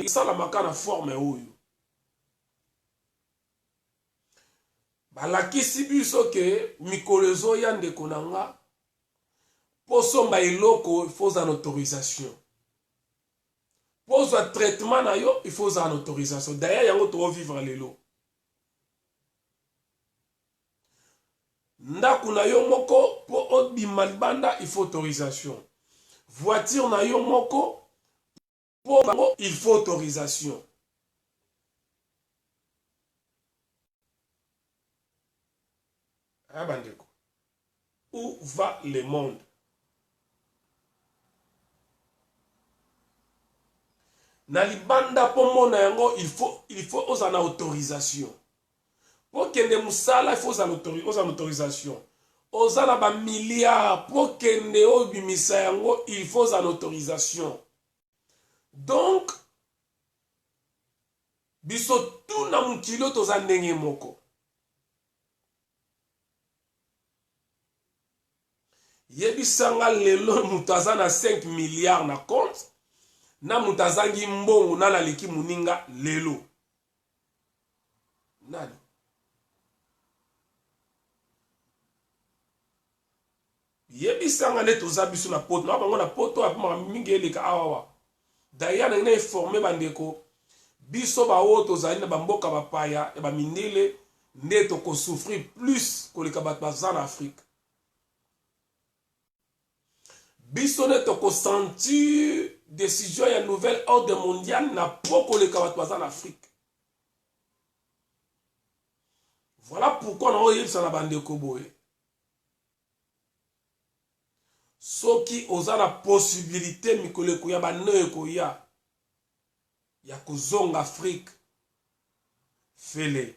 ça la makana forme oyo. Balaki sibiso que mikolezo yande konanga, pour son bailoko, il faut une autorisation. pose un traitement na yo, il faut une autorisation. D'ailleurs, yango to vivre lelo. Ndaku na yo moko po obima libanda, il faut autorisation. Voiture na yo moko po bango, il faut autorisation. Ah bandeko. Où va le monde? Na libanda po mona yango, il faut osa na autorisation. Pour kende musala, il faut osa na autorisation. Osa na ba milliards, pour kende obimisa yango, il faut osa na autorisation. Donc, biso tout na mukilo toza ndenge moko. Yebisanga lelo mutaza na 5 milliards na compte. Na mutazangi mbongo na laliki muninga lelo. Nani? Yebisanga ne toza biso na poto. Na bango na poto apima mingi eleka awawa. Daya na ina informe bandeko. Biso ba o tozali na bamboka bapaya e ba mindele nde toko souffrir plus koleka bato baza na Afrique. Biso ne toko sentir décision ya nouvelle ordre mondial na poko le kabatwaza en Afrique. Voilà pourquoi on a eu ça na bande koboye. Soki oza la possibilité mikole koya ba ne koya ya kozonga Afrique. Fele.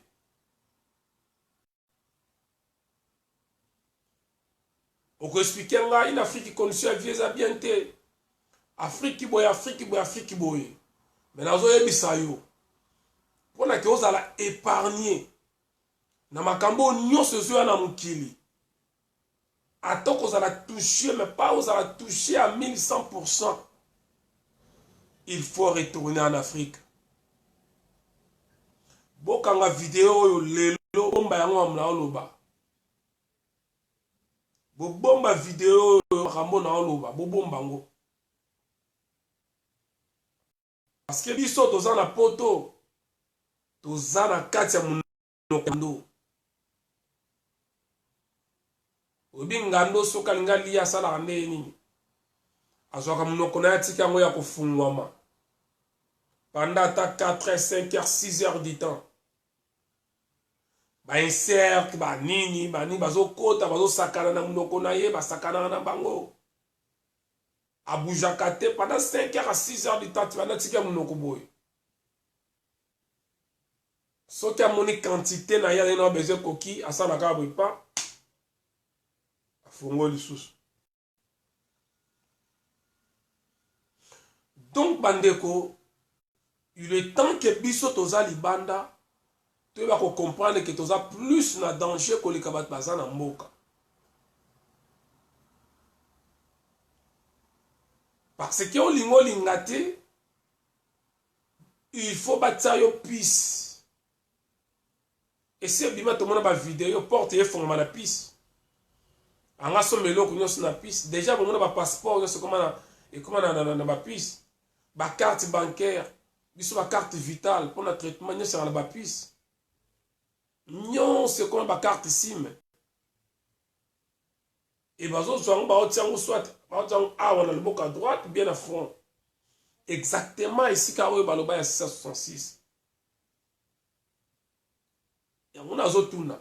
On peut expliquer une Afrique qui condition vieux bien te. Afrique boy, Afrique boy, Afrique boy. Mais nous avons bisayo. Pour la cause à la épargner. Na makambo nyonso zo na mukili. Attends qu'on la toucher, mais pas aux la toucher à 1100%. Il faut retourner en Afrique. Bokanga vidéo lelo bomba yango amna oloba. Bo bomba vidéo rambo na oloba, bo bomba ngo. Parce que biso toza na poto, toza na kati ya munokando. Obi ngando soka linga liya sala ande nini. Azwaka munoko na yatika ngo ya kofungwama. Pendant ta 4 heures, 5 heures, 6 heures du temps. Ba insert, ba nini, bazo kota, bazo sakana na munoko na ye, ba sakana na bango. Abuja kate pendant 5 heures à 6 heures du temps, tu vas natika munoko boy. So ki a moni quantité na ya na besoin koki, asa na ka boy pa. Afongo lisusu. Donc bandeko, il est temps que biso toza libanda, tu vas comprendre que toza plus na danger que les kabat bazan na mboka. Parce que olingo lingate, il faut bâtir yo pisse. Et si bima to mona ba vidéo porte e fond na pisse. Anga so melo ko nyos na pisse. Déjà bon mona ba passeport nyos comment na et comment na ba pisse. Ba carte bancaire, biso ba carte vitale pour le traitement nyos na ba pisse. Nyon c'est comme ba carte SIM. Et bazo zwango ba otiango soit ba otiango awa na loboko à droite bien à front. Exactement ici ka oyo baloba ya 666. Ya mona zotuna.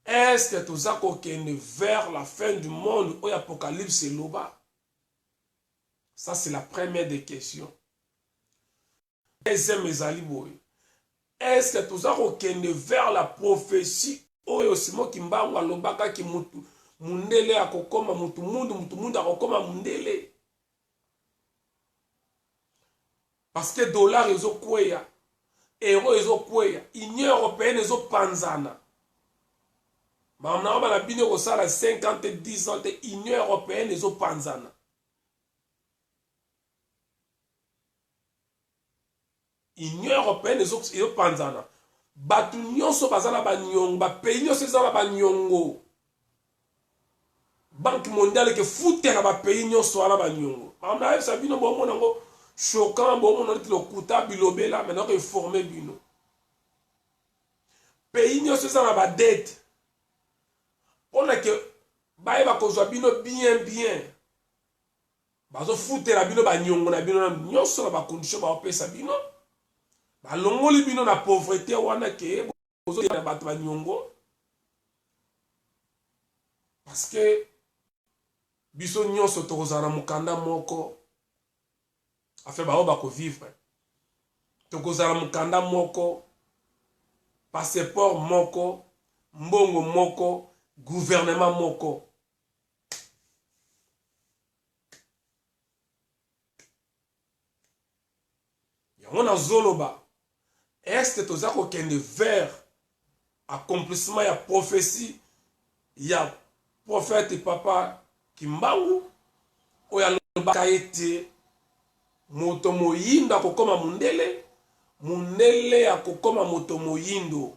Est-ce que toza kokende vers la fin du monde ou apocalypse loba? Ça c'est la première des questions. Deuxième ezali boy. Est-ce que toza kokende vers la prophétie oyo simo kimbango alobaka ki mutu mundele akokoma mutu mundu akokoma mundele? Parce que dollar ezo kweya, euro ezo kweya, Union européenne ezo panzana. Mamna ba la bino ko sala 50 10 ans de Union européenne ezo panzana. Union européenne ezo panzana. Batu nyonso bazala ba nyongo, ba pays nyonso ezala ba nyongo. Banque mondiale ke foutera ba pays nyonso ala ba nyongo. Mamna sa bino bo monango choquant, bon, on a dit le kuta bilobe là, maintenant qu'il formé bino. Pays n'y a pas de dette. On a que, bah, va kozwa bino bien. Bazo foutre la bino, ba nyongo na bino, nyonso na ba condition ba opesa bino. Ba longoli bino na pauvreté wana ke, bozo na bato ba nyongo. Parce que, biso nyonso tokozala mukanda moko. Afin ba oba ko vivre. Tokozala mukanda moko. Passeport moko. Mbongo moko. Gouvernement moko. On a zoloba. Est toza ko kende vers accomplissement ya prophétie ya prophète papa Kimbangu oya lobaka ete moto moyindo akokoma mundele mundele akokoma moto moyindo.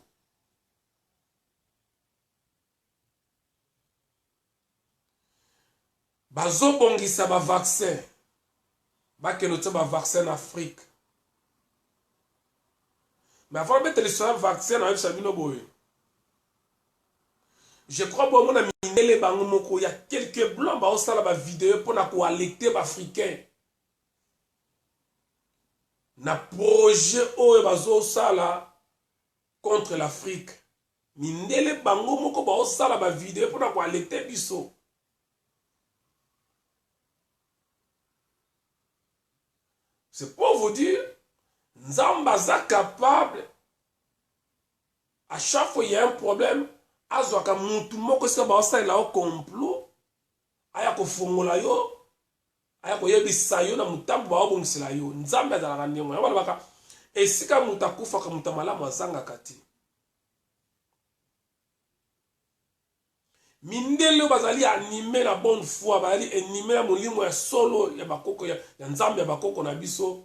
Bazobongisa ba vaccin bakeno tsa ba vaccin en Afrique. Mais avant de mettre le vaccin dans le boy, je crois que mon ami Nele Bangomoko, il y a quelques blancs qui ont fait la vidéo pour alerter les Africains. Na projet contre l'Afrique. Nele Bangomoko ont fait la vidéo pour alerter biso. C'est pour vous dire. Nzambaza capable à chaque fois il y a un problème azwaka mutu moko se ba osala au complot aya ko fongola yo aya ko yebisa yo na mutambo ba obongisela yo nzambe azalaka ndenge ya baka esika mutu akufaka mutu malamu azanga kati mindele bazali animé la bonne foi bazali animé la molimo ya solo ya bakoko ya nzambe ya bakoko na biso.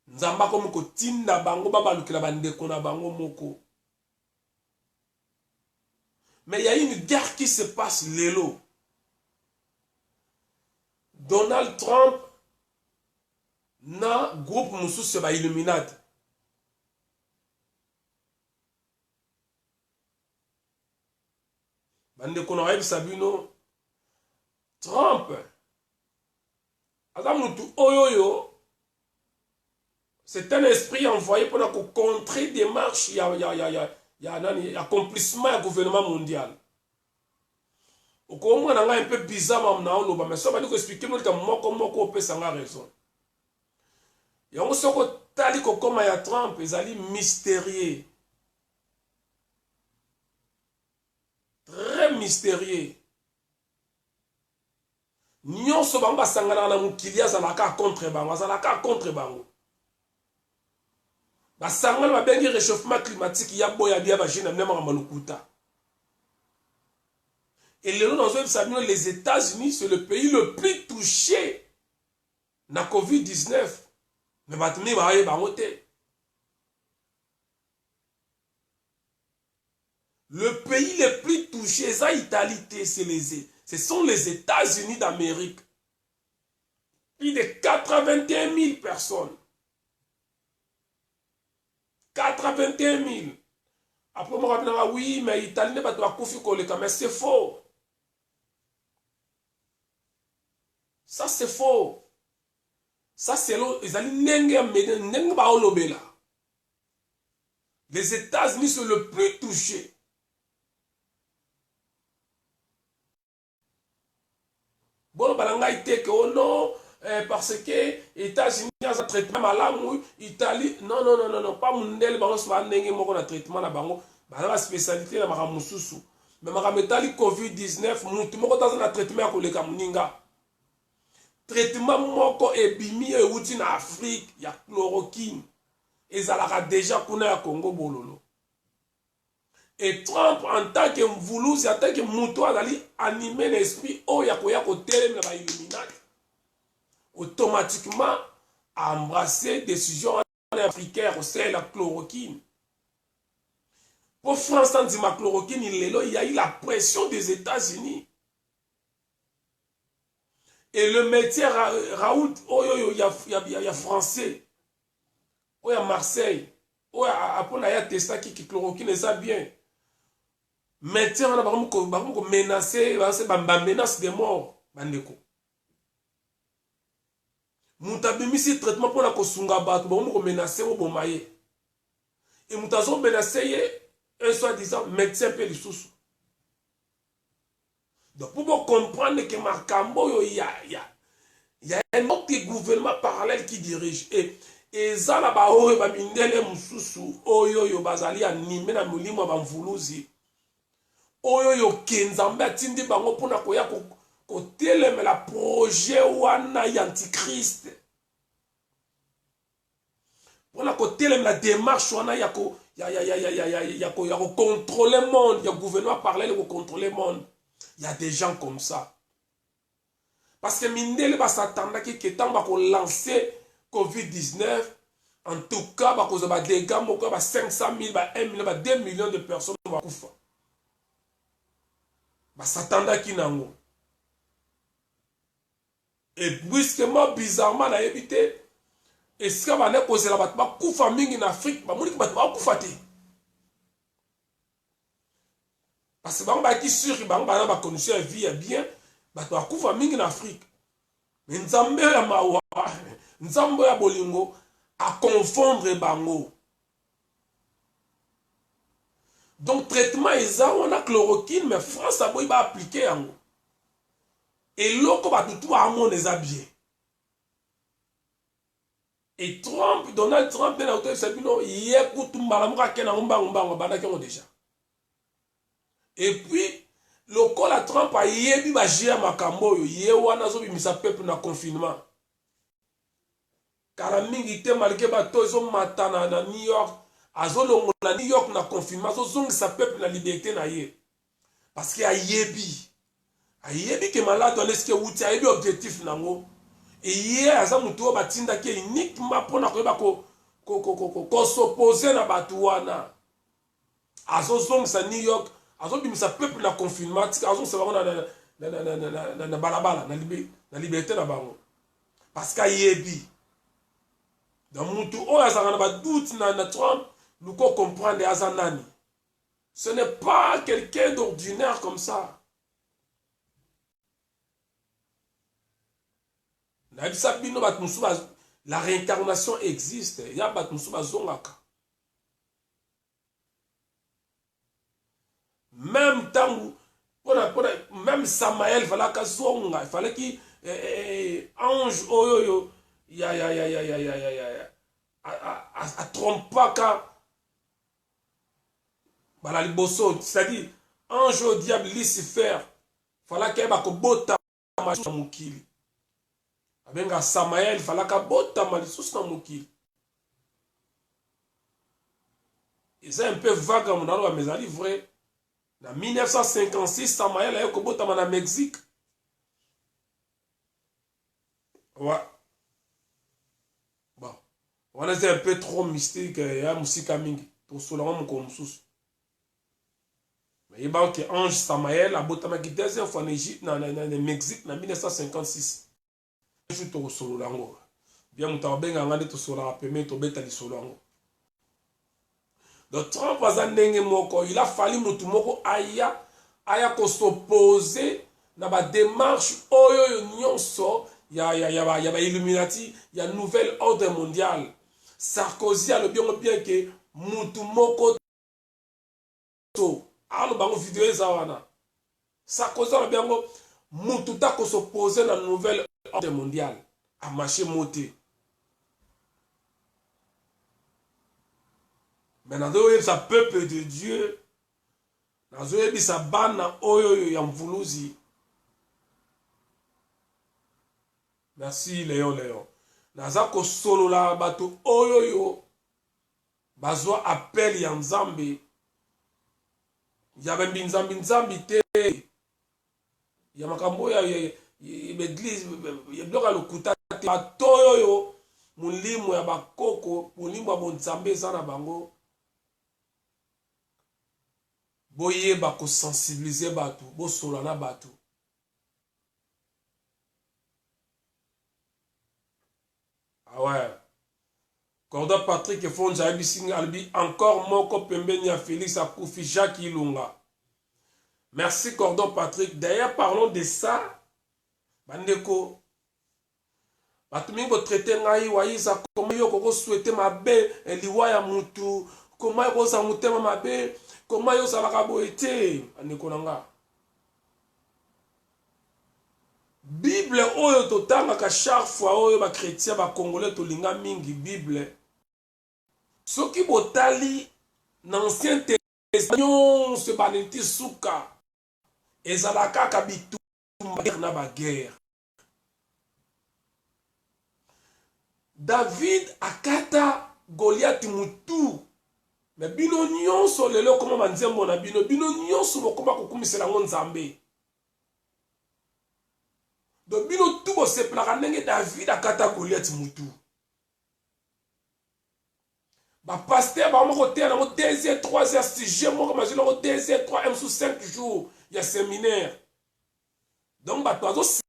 Nzamba comme kotinda bango babalukela bandeko na bango moko. Mais il y a une guerre qui se passe lelo. Donald Trump na groupe mususu ba Illuminati. Bandeko na web sabino Trump azamutu oyoyo. C'est un esprit envoyé pour contrer des marches, il y a accomplissement du gouvernement mondial. Au moins, on a un peu bizarre, mais ça va nous expliquer que moi, on peut s'en raison. Et on se retrouve comme il y a Trump, ils allaient mystérieux. Très mystérieux. Nous sommes en train de contre bango. Basangana babengi réchauffement climatique ya boya bia ba jina mnema malukuta. Et les États-Unis c'est le pays le plus touché na COVID-19. Mais batuni ba ye bangote. Le pays le plus touché ça Italie ce sont les États-Unis d'Amérique. Plus de 81 000 personnes. 81 000. Après, on va dire, oui, mais l'Italie n'est pas de Koufi Koleka, mais c'est faux. Ça, c'est faux. Ça, c'est l'eau. Les États-Unis sont le plus touchés. Bon, balanga ite que oh non. Parce que les États-Unis ont un traitement malade, Italie, non, pas Mundel, un traitement là la spécialité de la Moussoussou. Mais Italie COVID-19, nous avons un traitement pour les Kamuninga. Traitement moko ebimi et outil en Afrique, il y a chloroquine. Et ça l'a déjà connu à Congo Bololo. Et Trump, en tant que voulu, en tant que mouton, il a animé l'esprit, oh, il y a quoi Illuminati. Automatiquement à embrasser décision africaine au sein de la chloroquine. Pour France, ma chloroquine, il y a eu la pression des États-Unis. Et le métier Raoult, oh il y a français, oh il y a Marseille, oh après il y a Testa qui chloroquine et ça bien. Métier on a pas menacé, menace de mort, bandeko. Moutabimisi traitement pour la kosunga bato, ba menacé au bomaye. Et moutazo menacé un soi-disant médecin peu les sous. Donc pour comprendre que Makambo il y a un autre gouvernement parallèle qui dirige et ça là ba oyo ba mindele mususu oyo yo bazali animé na mulimo ba mvuluzi oyo yo kenzambe atindi bango pona koya ko telemela projet wana ya antichrist pona ko telemela démarche wana ya ko contrôler le monde, il y a gouvernement parallèle pour contrôler le monde. Il y a des gens comme ça. Parce que Mindele va s'attendre que tant va lancer Covid-19, en tout cas, va cause des dégâts, 500 000, 1 million, 2 millions de personnes vont courir. Va s'attendre qui nango. Et puisque moi bizarrement na évité et ce que va ne cause la batma kufa mingi en Afrique, ba moni batma kufa te. Parce que banga qui sûr que banga ba connaisseur vie bien, batma kufa mingi en Afrique. Mais nzambe ya mawa, nzambe ya bolingo à confondre bango. Donc traitement eza on a chloroquine mais France a boy ba appliquer yango. Et loko ba tout à mon eza bien. Et Trump, Donald Trump, il y a déjà. Et puis, le col à Trump a yebi ba jia makambo yo yewana zo bimisa peuple na confinement. Car mingi te malgré ba tozo matana na New York, azolongo na New York na confinement zo zongi sa peuple na liberté na ye. Parce que a yebi que malade on est-ce que outi a yebi objectif nango. Et hier, aza muto batinda ki uniquement pour na koyeba ko s'opposer na batuana. Azo zong sa New York, azo bimisa peuple na confinement, azo se bango na balabala, na liberté na bango. Parce que yebi. Dans mutu o aza na ba doute na Trump, nous comprendre aza nani. Ce n'est pas quelqu'un d'ordinaire comme ça. La réincarnation existe. Il y a même temps même Samaël il fallait qu'il ange oyoyo a trompe pas quand c'est-à-dire ange au diable Lucifer fallait qu'il y bota mukili. Abenga Samaël falaka bota malisusu na mokili. Et c'est un peu vague à mon endroit, mais c'est vrai. En 1956, Samaël a eu bota na Mexique. Ouais. Bon. On est un peu trop mystique. Il y a musique mingi. Pour cela, on comme sous. Mais il y a que ange Samaël a bota ma deuxième fois en Égypte, dans le Mexique, en 1956. Je to solo lango bien mutabenga ngande to solo rapeme to beta li solo lango. Donc Trump azandenge moko il a fallu mutu moko aya ko s'opposer na ba démarche oyo nyonso ya Illuminati ya nouvel ordre mondial. Sarkozy a le bien que mutu moko to alo bango vidéo ezawana. Sarkozy a le bien ngo mutu ta ko s'opposer na nouvel ordre mondial à marcher monter. Mais dans le peuple de Dieu, dans le sa bana oyo yamvuluzi. Merci Léon. Nazako solo la bato oyo bazwa appel ya nzambe. Ya nzambi te. Ya makambo ya l'église ya bloka lokuta te bato yo mulimo ya bakoko mulimo ya bonzambe sana bango boyeba ko sensibiliser bato bosola na bato Ah ouais. Cordon Patrick et Fonja Albi encore moko pembeni à Félix Akoufi Jacques Ilunga. Merci Cordon Patrick. D'ailleurs, parlons de ça. Bandeko. Batumi ko traiter ngai waiza comment yo ko souhaiter mabe liwa ya mutu. Comment yo za mutema mabe. Comment yo za la kaboete. Bandeko nanga. Bible oyo totanga ka chaque fois oyo ba chrétien ba congolais to linga mingi Bible. Soki botali dans l'ancien testament se baneti suka. Ezalaka ka bitu na ba guerre. David akata Goliath mutu. Mais bino nyonso lelo koma manzembo na bino nyonso bokoma kokumisela ngo Nzambe. Donc bino tout bo se plaka ndenge David akata Goliath mutu. Ba pasteur ba moko te na 2h 3h sujet moko ma jelo 2h 3h sous 5 jours ya séminaire. Donc ba tozo se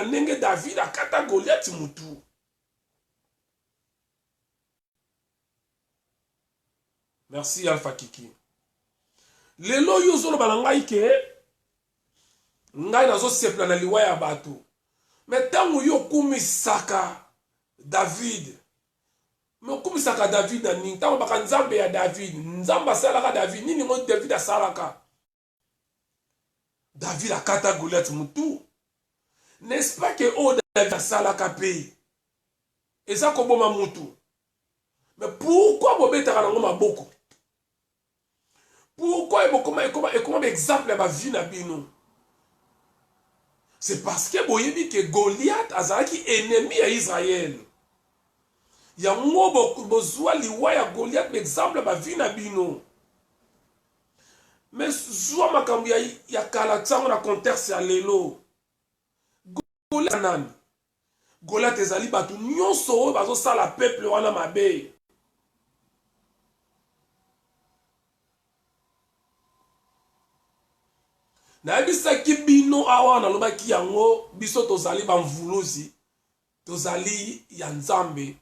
ndenge David akata Goliath mutu. Merci Alpha Kiki. Lelo yuzo lo balangai ke ngai nazo sepla na liwa ya bato. Mais tango yo kumisaka David. Mais kumisaka David na nini tango baka Nzambe ya David. Nzamba salaka David nini ngo David asalaka. David akata Goliath mutu. N'est-ce pas que o David asalaka pe. Eza ko boma mutu. Mais pourquoi bobetaka nango maboko? Pourquoi comment exemple à ma vie na bino? C'est parce que boyebi que Goliath azalaki ennemi à Israël. Ya ngo bozwa liwa ya Goliath exemple à ma vie na bino. Mais zwa makambo ya kala tsango na contexte ya lelo. Goliath nani? Goliath ezali batu nyonso oyo bazo sala peuple wana mabe. Na bisaki bino awa na lobaki yango biso tozali bamvuluzi tozali ya Nzambe.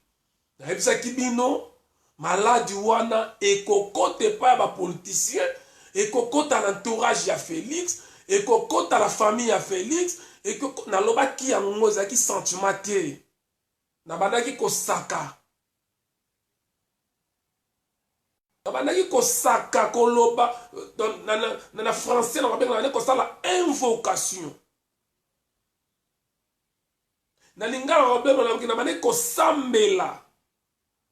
Na bisaki bino maladi wana ekokote pa ba politicien ekokota l'entourage ya Félix ekokota la famille ya Félix ekokota na lobaki yango zaki sentiment te na bandaki kosaka Abandaki kosaka koloba na français na benga ko sala invocation. Na lingala na benga na kina bane ko sambela.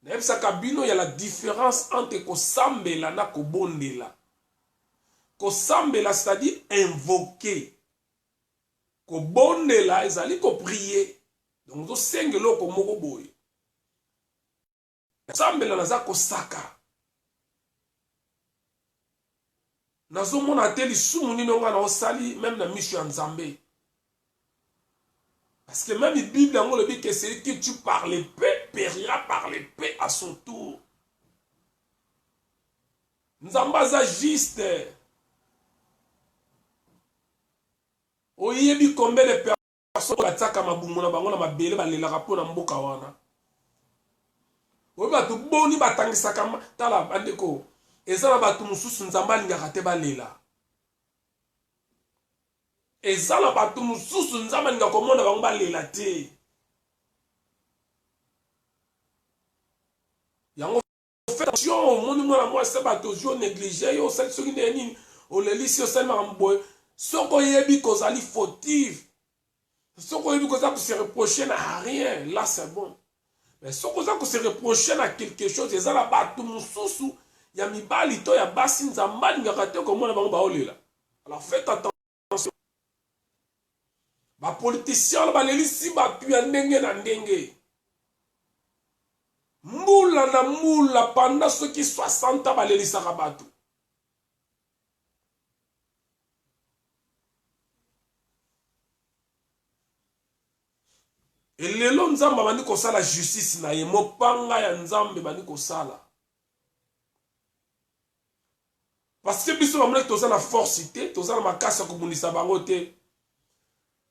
Na yebisa kabino ya la différence entre ko sambela na ko bondela. Ko sambela c'est-à-dire invoquer. Ko bondela ezali ko prier. Donc to sengelo ko moko boy. Sambela na za ko saka. Nazo mona te lisumu nini nga na osali même na mission Nzambe. Parce que même la Bible yango le dit que celui qui tue par l'épée périra par l'épée à son tour. Nzamba za juste. Oyebi combien de personnes bataka mabumu na bango na mabele balelaka po na mboka wana. Oyebi batu boni batangisaka tala bandeko. Ezala batu mususu Nzamba alingaka te balela. Ezala batu mususu Nzamba alingaka komona bango balela te. Yango fait attention, moni mwana moi se batu jo négligé yo sali soki neni olelisi yo sali makambo. Soko yebi kozali fautif. Soko yebi kozali se reprocher na rien, là c'est bon. Mais soko kozali se reprocher na quelque chose, ezala batu mususu ya mibali to ya basi Nzamba alingaka te komona bango baolela. Alors faites attention. Ba politiciens balelisi batu ya ndenge na ndenge. Mbula na mbula pendant ceux qui 60 ans balelisaka batu. Et lelo Nzamba bandi kosala justice na ye mopanga ya Nzambe bandi kosala. Parce que biso bamona toza na force te, toza na makasa komunisa bango te.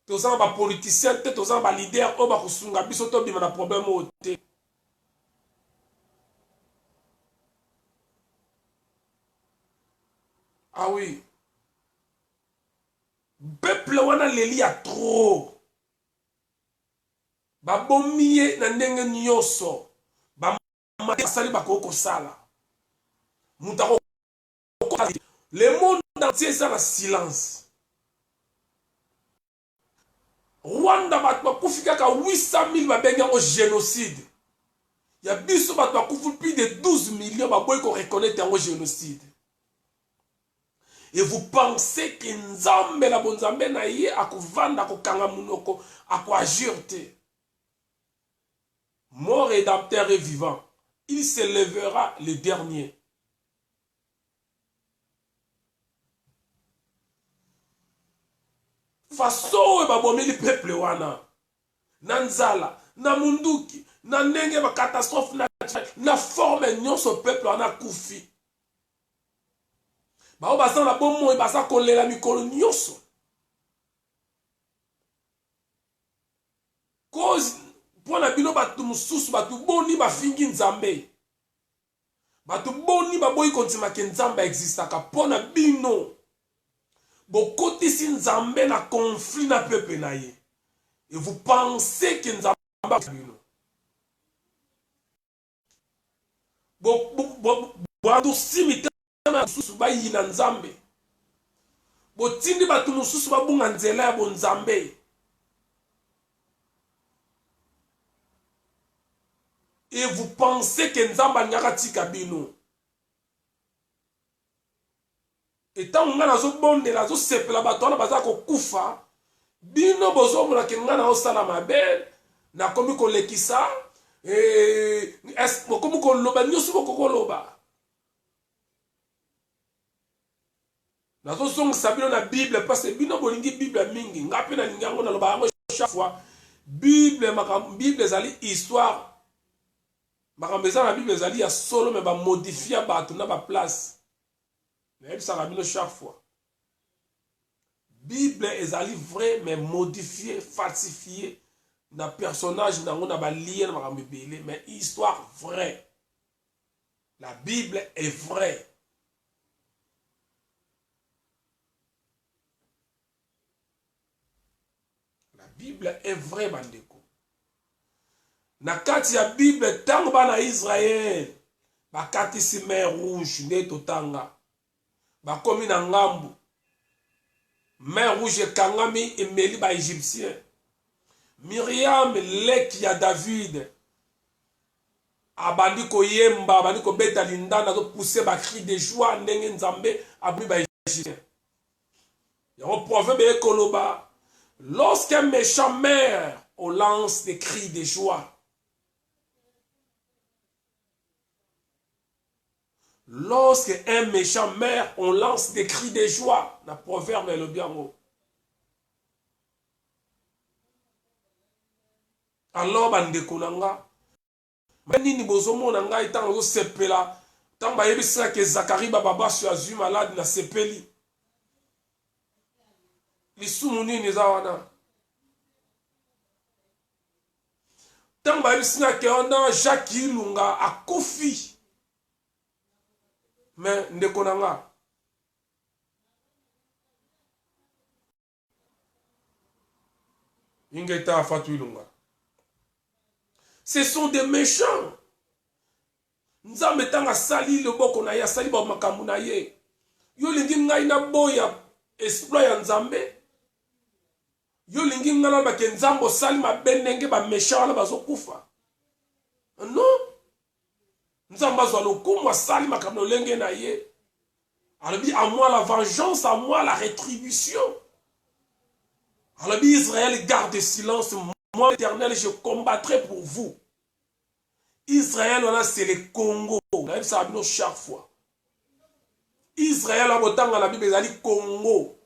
Toza na ba politicien te, toza na ba leader o ba kosunga biso to bima na problème o te. Ah oui. Peuple wana leli ya trop. Babomie na ndenge nyonso. Ba masali bakoko sala. Mutako. Le monde entier est en silence. Rwanda batwa kufika ka 800 000 babenga au génocide. Il y a biso batwa kufu plus de 12 millions baboy ko reconnaître un génocide. Et vous pensez que Nzambe la bonzambe na ye akuvanda akokanga munoko akoagir te. Mort rédempteur et vivant, il se lèvera le dernier. Façon e babomeli peuple wana na nzala na munduki na ndenge ba catastrophe na forme nyonso peuple wana kufi bao basa na bomo e basa kolela mikolo nyonso cause pona bino batu mususu batu boni bafingi nzambe batu boni baboyi kontima ke nzambe existaka pona bino bokotisi nzambe na conflit na peuple na ye. Et vous pensez que nzambe bino. Boadursi mitema mususu bayi na nzambe. Botindi batu mususu babunga nzela ya bonzambe. Et vous pensez que nzamba nyakatika bino. Et tant que nazo bonde nazo sepela bato na baza ko kufa bino bozo mona ke ngana osala mabe na komi ko lekisa est komi ko loba nyoso ko loba nazo song sabino na Bible parce que bino bolingi Bible mingi ngape na lingango na loba chaque fois Bible Bible ezali histoire makambo eza na Bible ezali ya solo mais ba modifier bato na ba place. Mais ça va chaque fois. Bible est allé vrai mais modifié, falsifié. Na personnage na on a lié mais histoire vraie. La Bible est vraie. La Bible est vraie bandeko. Na kati ya Bible tango bana Israël ba kati si mer rouge ne totanga. Bakomi na ngambu mer rouge kangami emeli ba égyptien Myriam leki ya David abandi ko yemba abandi ko beta lindana ko pousser ba cri de joie ndenge nzambe abui ba égyptien ya proverbe ekoloba lorsqu'un méchant meurt on lance des cris de joie. Lorsque un méchant meurt, on lance des cris de joie. La proverbe est le bien mot. Alors, bandeko nanga, manini bozomo nanga itango zo sepela, tango ba yebisa ke Zacharie baba su azu malade na sepeli. Lisumu nini za wana. Tango ba yebisa ke onda Jacques Ilunga akufi. Mais ndeko nanga ingeta Fatou Ilunga. Ce sont des méchants. Nzambe tanga sali le boko na ya sali ba makambu na ye. Yo lingi ngai na boya exploit ya nzambe. Yo lingi ngana ba ke nzambo sali ma benenge ba méchant na bazo kufa. Non. Nzamba zo lokumu asali makambo lenge na ye. Alobi à moi la vengeance, à moi la rétribution. Alobi Israël garde silence, moi l'Éternel je combattrai pour vous. Israël on a c'est le Congo. On a ça chaque fois. Israël a autant dans la Bible ezali Congo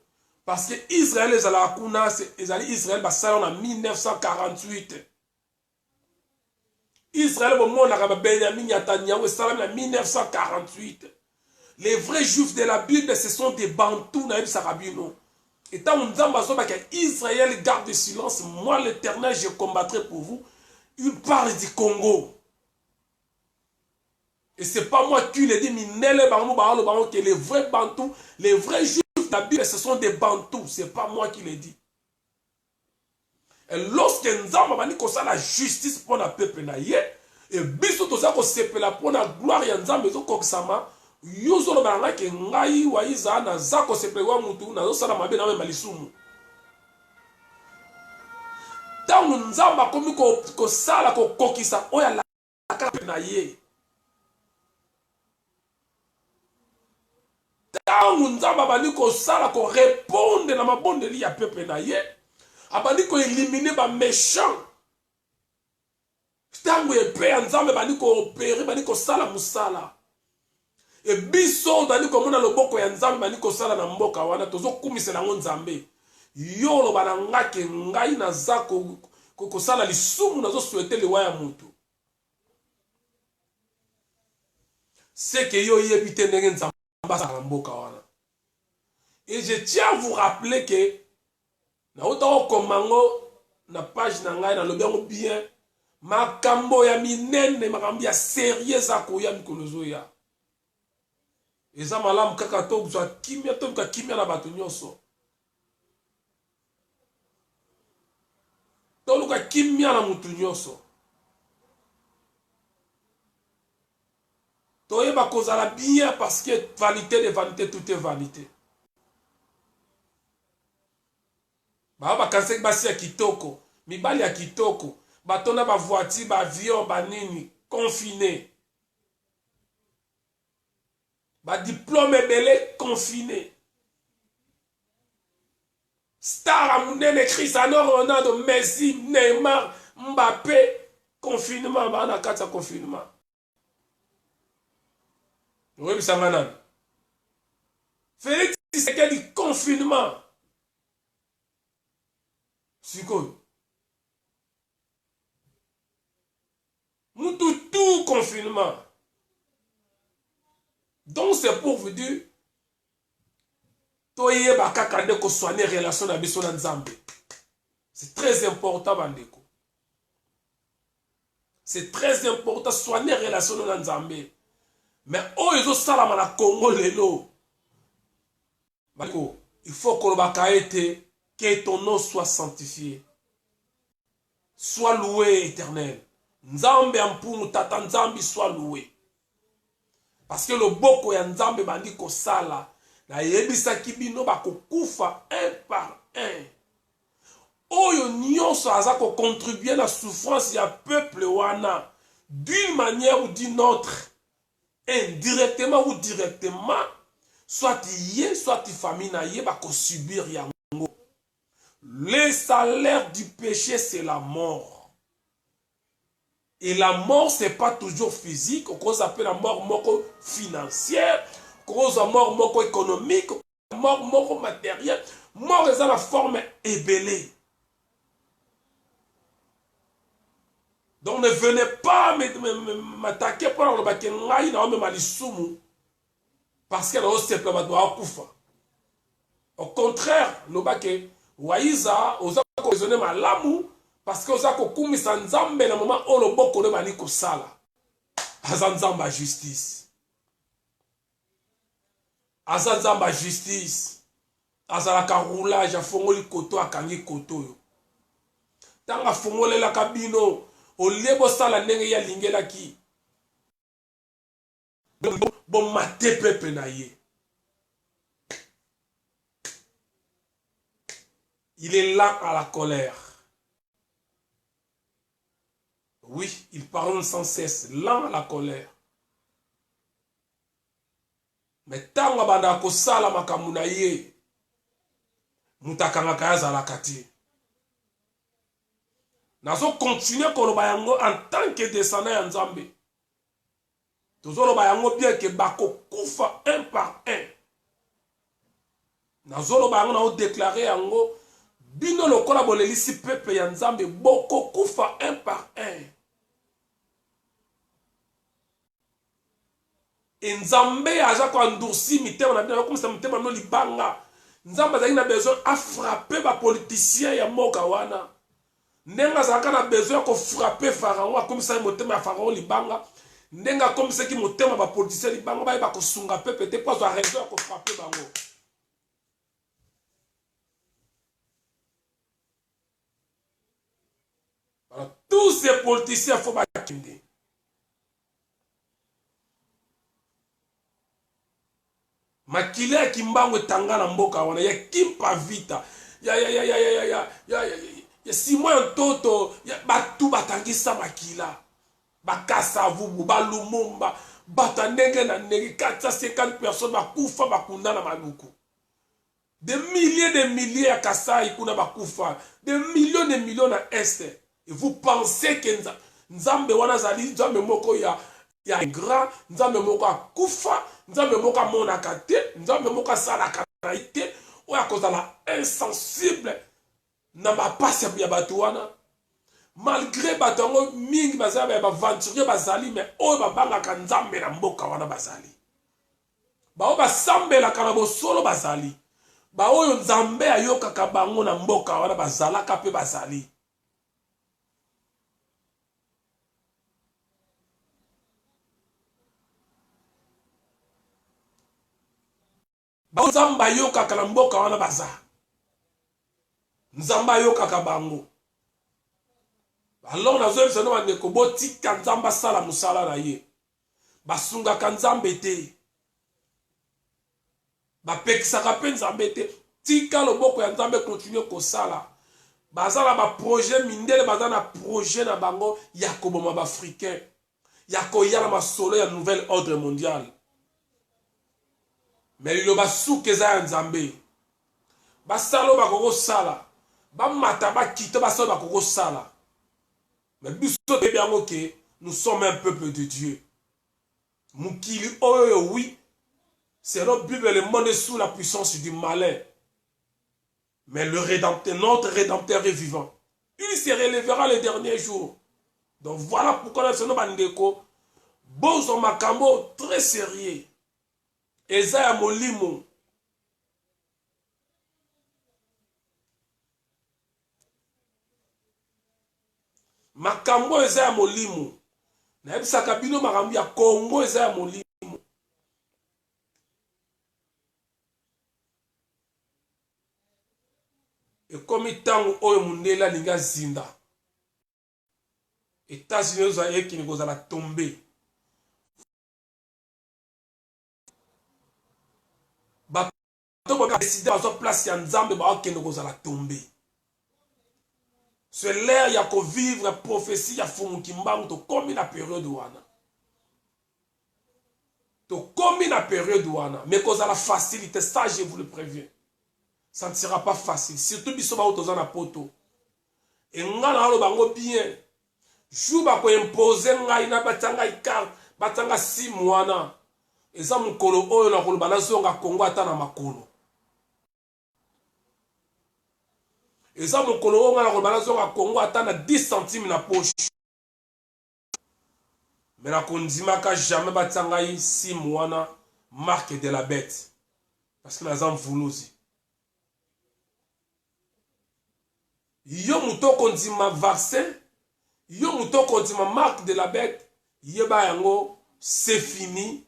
parce que Israël ezala kuna ezali Israël basala en 1948. Israël, au moment où Benjamin Netanyahu est en 1948. Les vrais juifs de la Bible, ce sont des Bantous, naïm sarabino. Et tant que Israël garde le silence, moi l'Éternel, je combattrai pour vous. Il parle du Congo. Et c'est pas moi qui le dis, que les vrais Bantous, les vrais Juifs de la Bible, ce sont des Bantous. C'est pas moi qui le dis. Et lorsque nous avons la justice pour le peuple, et biso toza ko sepela pour la gloire ya Nzambe zo kokisama, yozo lo banga ke ngai wa iza na za ko sepela mutu na zo sala mabe na malisumu. Tangu Nzamba komi ko sala ko kokisa oya la kaka na ye. Tangu Nzamba bani ko sala ko répondre na mabondeli ya peuple na ye. Abandi ko éliminer ba méchant. Tangu epe ya Nzambe bani ko opérer bani ko sala musala. E biso bani ko mona loboko ya Nzambe bani ko sala na mboka wana tozo kumisela ngo Nzambe. Yo lo bana ngake ngai na zako ko sala lisumu nazo souhaiter le waya mutu. C'est que yo yebite ndenge Nzambe sala mboka wana. Et je tiens à vous rappeler que na otako komango na page na ngai na lobiango bien makambo ya minene makambo ya sérieux akoya mikolo zoya. Eza malamu kaka to buzwa kimia to bika kimia na bato nyonso. To luka kimia na mutu nyonso. To yeba kozala bien parce que vanité de vanité tout est vanité. Ba kansek basi ya kitoko, mibali ya kitoko, batona ba voiture, ba avion, ba nini, confiné. Ba diplôme belé confiné. Star amunene Cristiano Ronaldo, Messi, Neymar, Mbappé, confinement, ba na kata confinement. Oui, bisanganan. Félix Tshisekedi confinement. Sikoyo. Nous tout confinement. Donc c'est pour vous dire toye bakaka ndeko soigner relation na biso na Nzambe. C'est très important bandeko. C'est très important soigner relation na Nzambe. Mais oh ils ont salama na Congo lelo. Bandeko, il faut que le bakaete que ton nom soit sanctifié. Sois loué, éternel. Nzambe ampumu tata Nzambe soit loué. Parce que le boko ya Nzambe bandi ko sala na yebisa kibino ba kokufa un par un. Oyo nyonso aza ko contribuer la souffrance ya peuple wana d'une manière ou d'une autre, indirectement ou directement, soit yé, soit famille na yé ba ko subir yango. Le salaire du péché, c'est la mort. Et la mort, ce n'est pas toujours physique. On appelle la mort financière, la mort économique, la mort matérielle. Mort est dans la forme ébellée. Donc ne venez pas m'attaquer pour le bakengai na même alisumu parce que là c'est simplement kufa. Au contraire, le baké Waiza, oza ko raisonner malamu parce que oza ko kumisa Nzambe na moment o loboko le bani ko sala. Azanzamba justice. Azanzamba justice. Azala ka roulage afongoli koto akangi koto yo. Tanga fongole la kabino o lebo sala ndenge ya lingela ki. Bon mate pepe na ye. Il est lent à la colère. Oui, il parle sans cesse, lent à la colère. Mais tant que banda ko sala makamuna ye, mutakanga kaya zala kati. Nazo continuer ko loba yango en tant que descendant ya Nzambe. Tozo loba yango bien que bako kufa un par un. Nazo loba yango na déclarer yango bino lokola bolelisi pepe ya Nzambe boko kufa un par un. Et Nzambe aja ko endurci mitema na bino comme ça mitema no libanga. Nzambe azali na besoin à frapper ba politicien ya moka wana. Nenga zaka na besoin ko frapper Pharaon comme ça motema ya Pharaon libanga. ndenga comme ce qui motema ba politicien bango ba ko sunga peuple te pas raison ko frapper bango. Alors, tous ces politiciens faut ba kinde. Makile ya kimbango tangana mboka wana ya kimpa vita ya Simon Ntoto ya batu batangisa makila bakasa vubu balumumba bata ndenge na ndenge 450 personnes bakufa bakunda na maluku des milliers ya Kasai kuna bakufa des millions na est. Et vous pensez que nzambe wana zali nzambe moko ya grand nzambe moko akufa nzambe moko amonaka te nzambe moko asalaka na te oyo akozala insensible na bapasi ya bato wana malgré bato yango mingi bazali baventurier bazali mais oyo babangaka nzambe na mboka wana bazali baoyo basambelaka na bosolo bazali baoyo nzambe ayokaka bango na mboka wana bazalaka mpe bazali. Nzamba yokaka na mboka wana baza nzamba yokaka bango. Alors nazo bisano bandeko botika nzamba sala musala na ye basungaka nzambe te bapekisaka mpe nzambe te tika loboko ya nzambe continue kosala bazala ba projet mindele baza na projet na bango ya koboma baafricain ya koyala masolo ya nouvel ordre mondial. Mais il va souke za nzambe basalo bakoko sala bamata bakita basalo bakoko sala. Mais biso te biango ke nous sommes un peuple de Dieu. Mukili oyo oui, c'est notre Bible, le monde est sous la puissance du malin. Mais le rédempteur, notre rédempteur est vivant. Il se relèvera le dernier jour. Donc voilà pourquoi nous sommes bandeko bozo makambo très sérieux. Eza ya molimo makambo eza ya molimo na yebisaka bino makambo ya Kongo eza ya molimo. Ekomi tango oyo mundela linga zinda États-Unis oza ekini kozala tombe décider à sa place ya nzambe ba okende kozala tombe. C'est l'air ya ko vivre prophétie ya fumuki mbangu to komi na période wana. To komi na période wana mais kozala facilité ça je vous le préviens. Ça ne sera pas facile surtout biso ba otoza na poto. Et ngana lo bango bien. Juba ko imposer ngai na batanga ikar batanga 6 mois na. Eza mukolo oyo na koloba na zonga Kongo ata na makolo. Eza mukolo oyo na koloba na zonga Kongo ata na 10 centimes na poche. Mais na kondimaka jamais batanga 6 mois na marque de la bête. Parce que nazam vuluzi. Yo muto kondima vaccin, yo muto kondima marque de la bête, yeba yango c'est fini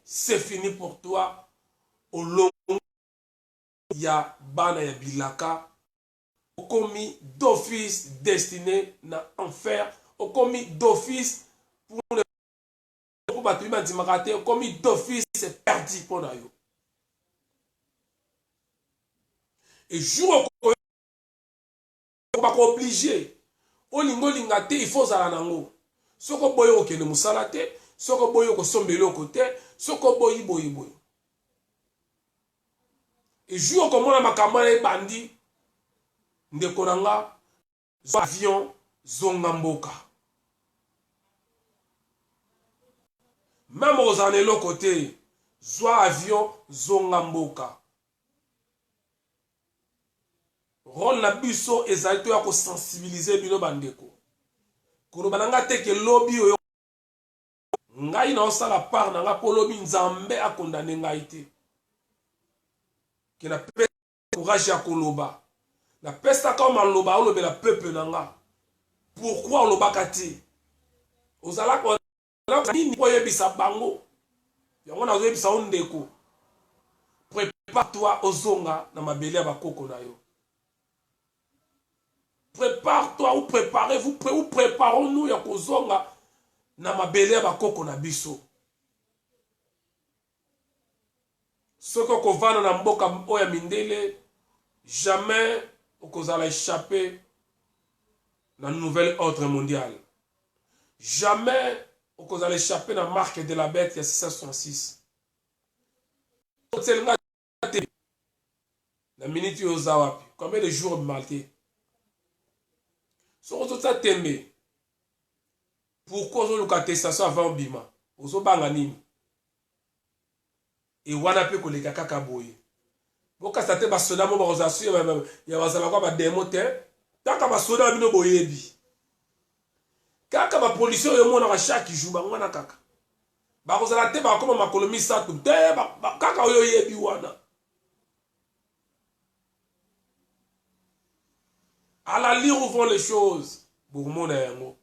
pour toi. Au long ya bana ya bilaka, okomi d'office destiné na enfer, okomi d'office pour le bâtiment d'imagate, okomi d'office c'est perdu pour yo. Et jour on va obligé, olingo lingate il faut zala nango. Soko boyo okene musala te, soko boyo ko sombelo côté, soko boyi boyi. Et jour comme on a makamana e bandi ndeko nanga avion zonga mboka. Même aux années l'autre côté, soit avion zonga mboka. Rôle na biso ezali ya ko sensibiliser bino bandeko. Kono bananga te ke lobby oyo ngai na osala part na nga po lobby nzambe a condamné ngai te. Ke na pe courage ya koloba. Na pesta comme aloba olobela peuple nanga. Pourquoi oloba kati? Ozala ko nini po yebisa bango yango nazo yebisa o ndeko prépare-toi ozonga na mabele ya bakoko na yo. Prépare-toi ou préparez-vous ou préparons-nous ya kozonga na mabele ya bakoko na biso. Soki okovanda na mboka oyo ya mindele jamais okozala échapper na nouvel ordre mondial. Jamais okozala échapper na marque de la bête ya 666. La minute yoza wapi? Combien de jours maltais? So ozo tembe. Pourquoi ozo luka attestation avant bima? Ozo banga nini? Et wana pe koleka kaka boye. Boka sate ba soda mo ba ozasu ya bazala kwa ba demo te. Taka ba soda bino boyebi. Kaka ba police yo mona ka chaque jour ba ngwana kaka. Ba kozala te ba koma makolo misatu te ba kaka oyo yebi wana. À la lire où vont les choses. Bourmona yango.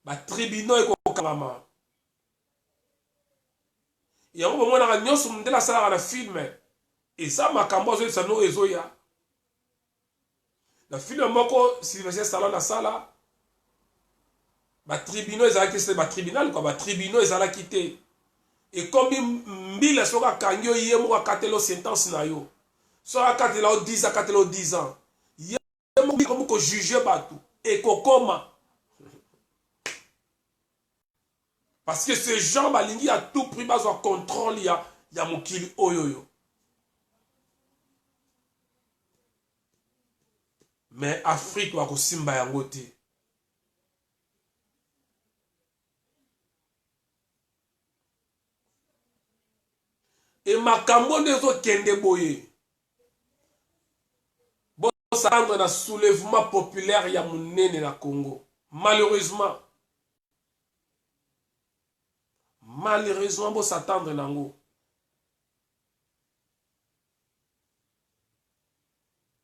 Ba tribunal eko kangama. Yango bomona ka nyoso mundela sala na film. Et ça makambo zo ça no ezoya. Na film moko Sylvester Stallone na sala. Ba tribunal ezala kiste ba tribunal quoi ba tribunal ezala kité. Et comme mbila soka kangyo yemo ka katelo sentence na yo. Soka katelo 10 à katelo 10 ans. Comme qu'on juge batou et qu'on coma. Parce que ces gens balingi à tout prix bas au contrôle ya mokili oyoyo. Mais Afrique wa ko simba yango te. Et makambo nezo kende boye. S'attendre à un soulèvement populaire ya munene na Congo. Malheureusement, bon s'attendre nango.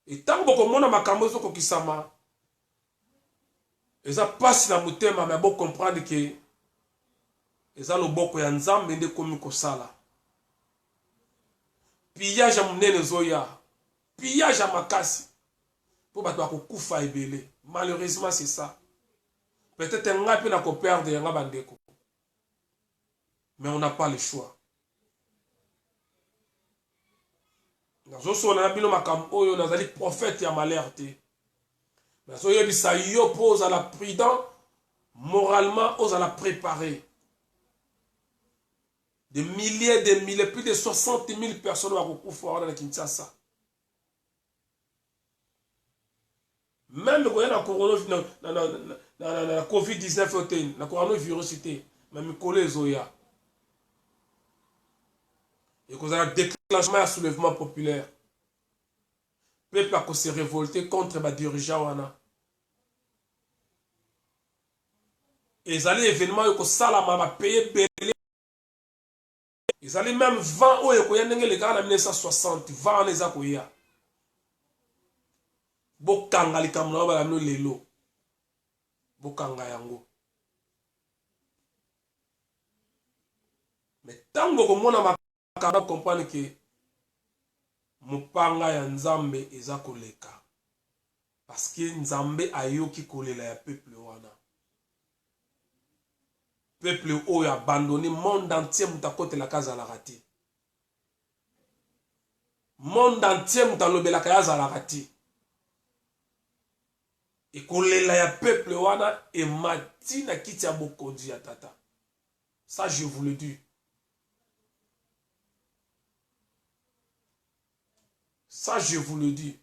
Et tant que vous avez makambo zo kokisama, eza passe na mutema mais bon comprendre que eza loboko ya nzambe nde komi kosala. Pillage ya munene zoya, pillage ya makasi. Malheureusement, c'est ça. Peut-être qu'on a pu perdre un bandeko. Mais on n'a pas le choix. Nous avons dit prophète et malheureusement. Nous avons pose à la prudence, moralement, aux à la préparer. Des milliers, plus de 60 000 personnes vont couper dans Kinshasa. Même quand il y a la COVID-19, la coronavirus, même les Zoya. Et qu'on a un déclenchement et un soulèvement populaire. Le peuple a se révolté contre les dirigeants. Et ils allaient événements, ils allaient payer. Ils allaient même 20 ans, les gars en 1960, 20 ans les akoya. Bokanga likamuna ba no lelo bokanga yango mais tango komona makamba comprendre que mopanga ya nzambe eza koleka parce que nzambe ayoki kolela ya peuple wana peuple oyo abandonné monde entier mutakotela kazala te monde entier mutalobelaka yazala te. Et kolela ya peuple wana et matina kiti ya bokonzi ya tata. Ça je vous le dis. Ça je vous le dis.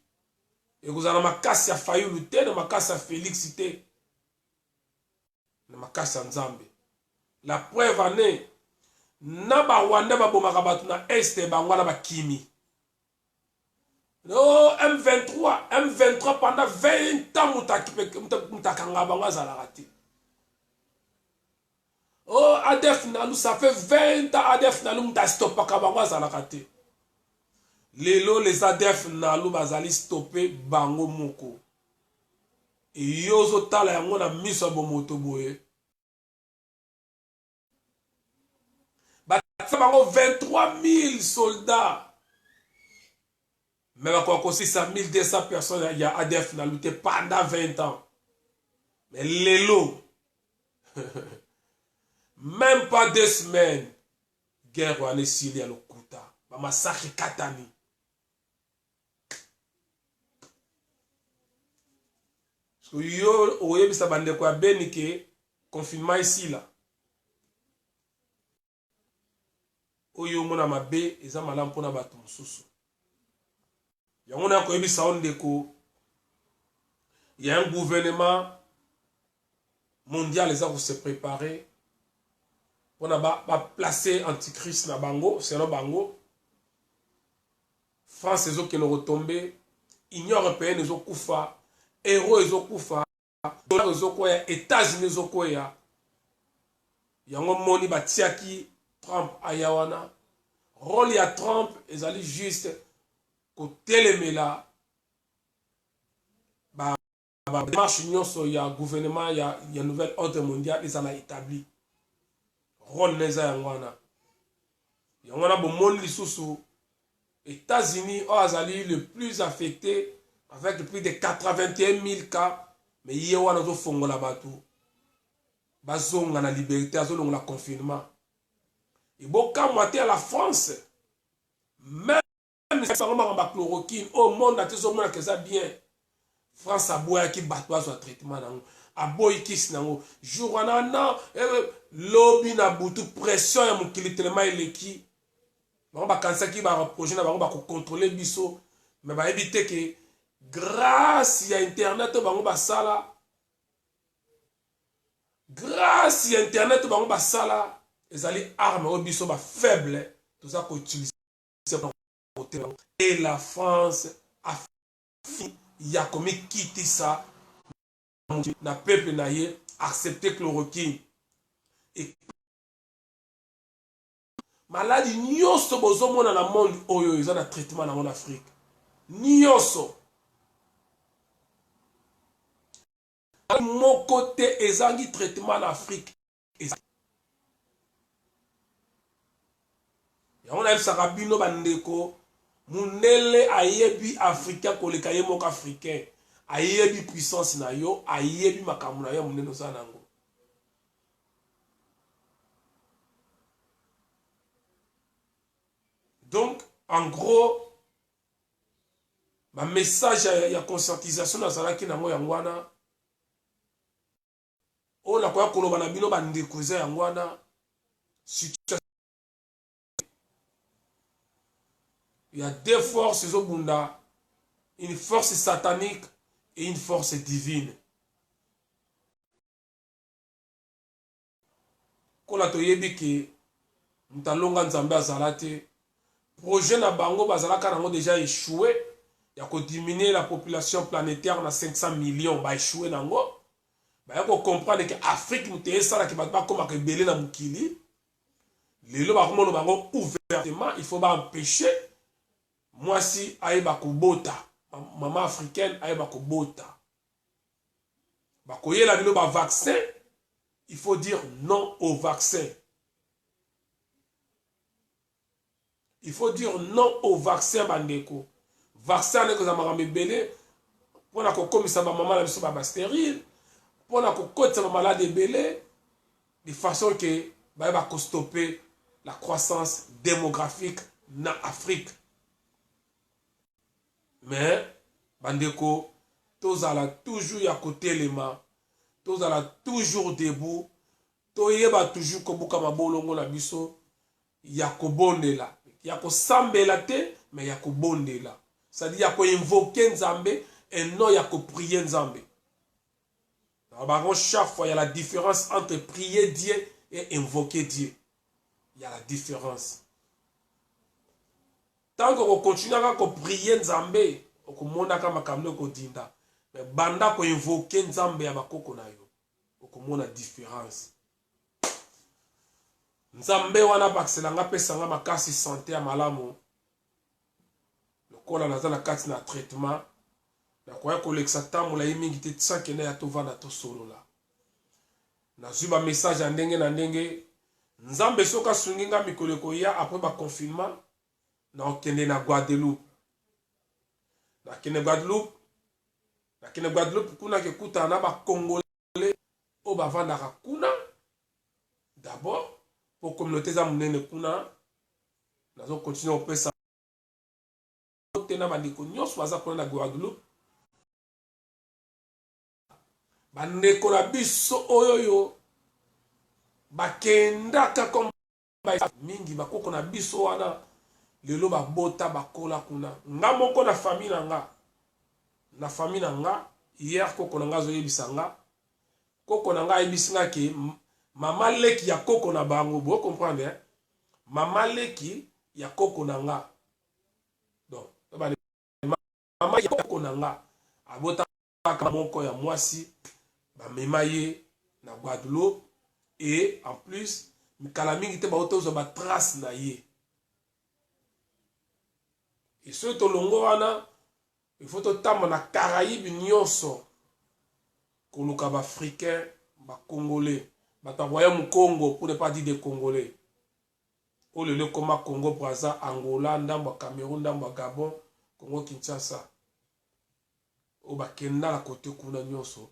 Et vous avez ma casse ya Fayulu te, ma casse ya Félix te. Ma casse ya Nzambe. La preuve en est na ba wanda ba bomaka batu na este ba ngwana ba kimi. No, M23 pendant 20 ans, Moutakanga Bangaza la raté. Oh, Adef Nalou, ça fait 20 ans, Adef Nalou, Mouta stoppa Kabangaza la raté. Les Adef Nalou, Bazali stoppé Bango Moko. Et Yozo Tala Yangona Miso Bomoto Boye. 23 000 soldats. Mais aussi 1200 personnes, il y a ADF qui a lutté pendant 20 ans. Mais l'élo, même pas 2 semaines, guerre ou année Syrie à l'Okuta. Massacre Katani. Parce que yo, oye, ça bande quoi ben que confinement ici là. Oyo mona mabe, eza malam pona bato mususu. Yango na ko yebisa ondeko. Il y a un gouvernement mondial les a se préparer pour placer antichrist na bango, c'est no bango. France ezo qui nous retombé, Union européenne ezo kufa, euro ezo kufa, dollar ezo koya, États-Unis ezo koya. Yango moni batiaki Trump ayawana. Rôle ya Trump ezali juste côté lemela ba démarche nyonso ya gouvernement ya nouvel ordre mondial ils en a établi. Rôle neza yangwana. Yangwana bo monde lisusu États-Unis azali le plus affecté avec plus de 81 000 cas mais yewana zo fongola batu. Bazonga na liberté azolonga la confinement. Et bon, quand moi à la France, même si on a chloroquine, au monde a toujours que ça bien. France a beau qui bat pas son traitement, a beau qui s'nango. Jour en an, lobby na boutou pression ya mon kilitellement il est qui. On va cancer qui va projet on va contrôler biso, mais va éviter que grâce à internet on va sala. Grâce à internet on va sala. Les alliés armes au biso faible, tout ça qu'on utilise et la France a fini, il y a comme quitté ça, na peuple naïe accepter chloroquine et maladie nyonso bozomo na la monde oyo ils ont un traitement dans mon Afrique nyonso mon côté ezangi traitement en Afrique. On a Sarabino Bandeko, Mundele ayebi africain koleka ye moko africain, ayebi puissance na yo, ayebi makamuna yo muneno sanango. Donc, en gros, ma message ya conscientisation na zalaki nango yangwana, o na kwa koloba na bino bandeko za yangwana, situation. Il y a deux forces au Bunda, une force satanique et une force divine. Quand on a dit que Nzambe azalate, projet na bango bazalaka nango déjà échoué, il y a diminuer la population planétaire na 500 millions, ba échoué nango. Ba yako comprendre que Afrique muteye sala ki ba comme que belé na mukili. Lelo ba komono bango ouvertement, il faut ba empêcher. Moi si aïba kobota, maman africaine aïba kobota. Bakoye la bilo ba vaccin, il faut dire non au vaccin. Il faut dire non au vaccin bandeko. Vaccin n'est que ça m'a belé pour na ko komisa ba maman la biso ba stérile, pour na ko kotsa ba malade belé de façon que ba ko stopper la croissance démographique na Afrique. Mais, bandeko, tous ala toujours ya côté les mains, tous ala toujours debout, to yeba toujours kobuka mabolongo na biso, ya ko bondela, ya ko sambela te, mais ya ko bondela. C'est-à-dire ya ko invoquer Nzambe et non ya ko prier Nzambe. Chaque fois, il y a la différence entre prier Dieu et invoquer Dieu. Il y a la différence. Tant qu'on continue à prier Nzambe, on mona kama kamno ko dinda. Mais banda ko invoquer Nzambe ya bakoko na yo. On mona différence. Nzambe wana bakselanga pesanga makasi santé ya malamu. Lokola naza na kati na traitement. Na koya koleksa tamu la yimingi te tsakene ya tovana to solo la. Na zuba message ya ndenge na ndenge nzambe soka sunginga mikolo koya après ba confinement na okende na Guadeloupe na kende Guadeloupe kuna ke kuta na ba congolais o ba vandaka kuna d'abord pour communauté za munene kuna nazo continuer opesa tena bandeko nyonso baza kuna na Guadeloupe bandeko na biso oyoyo bakendaka comme mingi bakoko na biso wana lelo babota bakola kuna nga moko na famille na nga hier koko na nga azoyebisa nga koko na nga ayebisi nga ke mama leki ya koko na bango bo comprendre hein? Mama leki ya koko na nga donc mama ya koko na nga abota moko ya mwasi bamema ye na Guadeloupe et en plus mikala mingi te baoto zo ba trace na ye et ce tolongo wana il faut totamba na Caraïbes nyonso koluka ba africain ba congolais bataboya mu Congo pour ne pas dire des congolais o lelo koma Congo Brazza Angola ndambo Cameroun ndambo Gabon Congo Kinshasa o bakenda na côté kuna nyonso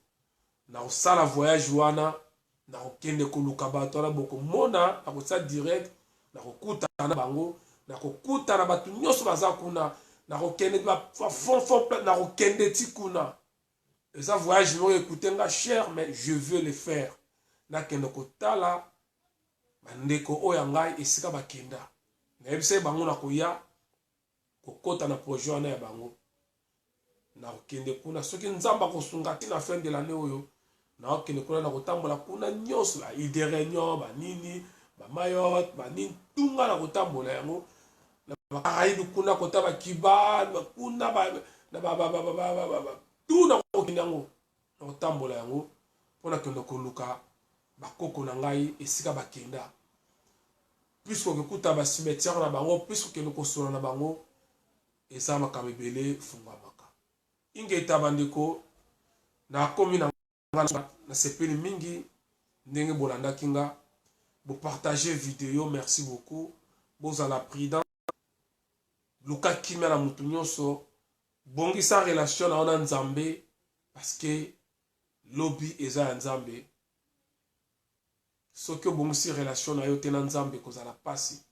na osala voyage wana na okende koluka bato wana bokomona na kosa direct na kokuta na bango na kokuta na bato nyonso baza kuna na kokende na kokende ti kuna eza voyage moko ekute nga cher mais je veux le faire nakende kotala bandeko oyo ya ngai esika bakenda nayebisa ye bango na koya kokota na projet wana ya bango na kokende kuna soki nzambe akosunga ntina fin de l'année oyo na okende kuna na kotambola kuna nyonso ba ide réunion banini bamayot banini tunga na kotambola yango na bakarayibi kuna kota bakiba kuna tuna kokende yango na kotambola yango mpona kende koluka bakoko na ngai esika bakenda puisque okekuta basimetiare na bango puisque okende kosola na bango eza makambo ebele fungwamaka ingeta bandeko nakomi na sepeli mingi ndenge bolandaki nga bopartage video merci beaucoup bozala prudent luka kimia na mutu nyonso bongisa relation na ona nzambe parce que lobi eza ya nzambe soki obongisi relation na yo te na nzambe kozala pasi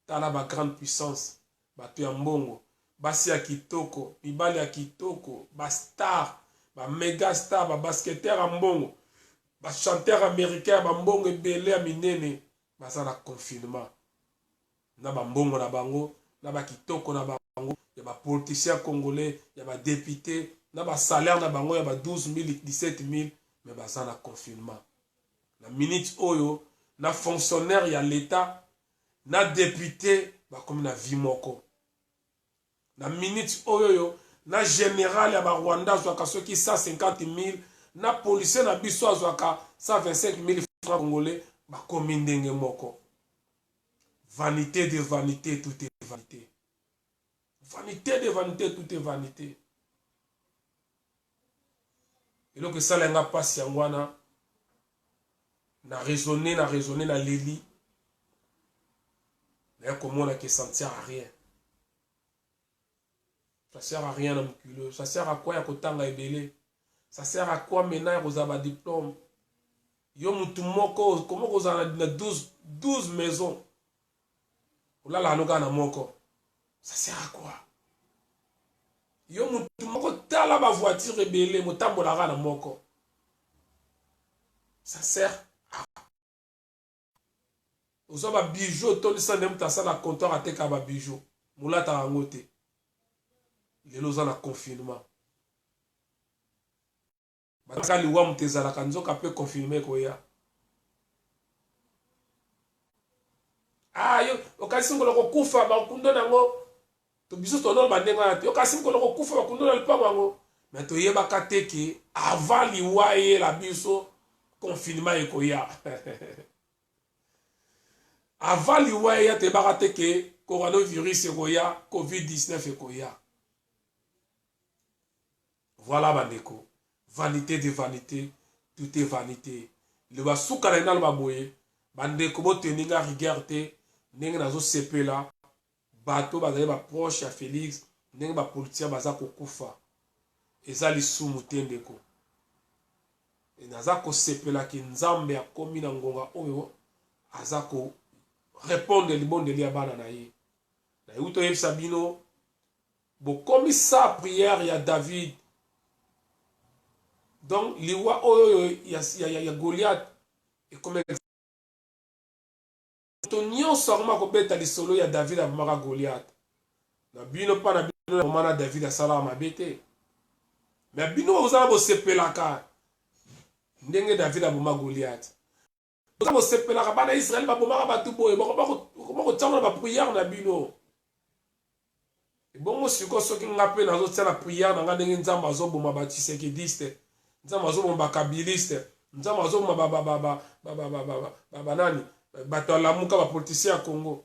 tala ba grande puissance bato ya mbongo basi ya kitoko mibali ya kitoko bastar bamega star babasketteur ya mbongo bachanteur américain ya bambongo ebele ya minene baza na confinement na bambongo na bango na bakitoko na bango ya bapoliticien congolais ya badepute na basalaire na bango ya ba 12 000 17 000 me baza na confinement na minute oyo na fonctionnaire ya l'état na député bakomi na vie moko na minute oyo na général ya Rwanda azwaka soki 150 000 na policier na biso azwaka 125 000 francs congolais bakomi ndenge moko vanité de vanité tout est vanité vanité de vanité tout est vanité eloko esalenga mpasi yango wana na raisonner na leli na komona que ça ne sert à rien. Ça sert à rien à culot. Ça sert à quoi ya kotanga ebele? Ça sert à quoi maintenant ya kozaba diplôme? Yo mutu moko comment kozana na 12 maisons. Olala anoka na moko. Ça sert à quoi? Yo mutu moko tala ba voiture ebele motambolaka na moko. Ça sert à ozo ba bijoux to lisa ndem ta sala comptoir ateka ba bijoux. Mulata yango te. Lelo za na confinement. Bakali wa mtezala kanzoka pe confirmer ko ya. Ah yo okasi ngolo ko kufa ba kundo nango. To biso to no bandenga na te. Okasi ngolo ko kufa ba kundo na lipango ngo. Mais to yeba kateke avant liwa ye la biso confinement e ko ya. Avant liwa ye te bakateke coronavirus e ko ya, COVID-19 e ko ya. Voilà bandeko. Vanité de vanité, tout est vanité. Le basuka na ina baboye, bandeko boteninga rigueur te ndenge nazosepela bato bazali baproche ya Félix ndenge bapolitien baza kokufa eza lisumu te ndeko naza kosepelaki nzambe akomi na ngonga oyo aza korépondre libondeli ya bana na ye nayebi toyebisa bino bokomi sa prière ya David donc liwa oyo ya Goliath ekomi to nyonso akoma kobeta lisolo ya David abomaka Goliath na bino mpa na bino momana David asalaka mabe te me bino ozala bosepelaka ndenge David aboma Goliath ozala bosepelaka bana Israel babomaka bato boye bakoma kotiango na bapriere na bino ebongo sikoyo soki nga mpe nazotia na priere na nga ndenge nzambe azoboma batisekediste nzambe azoboma bakabiliste nzambe azoboma banani bato alamuka bapolitisien ya Congo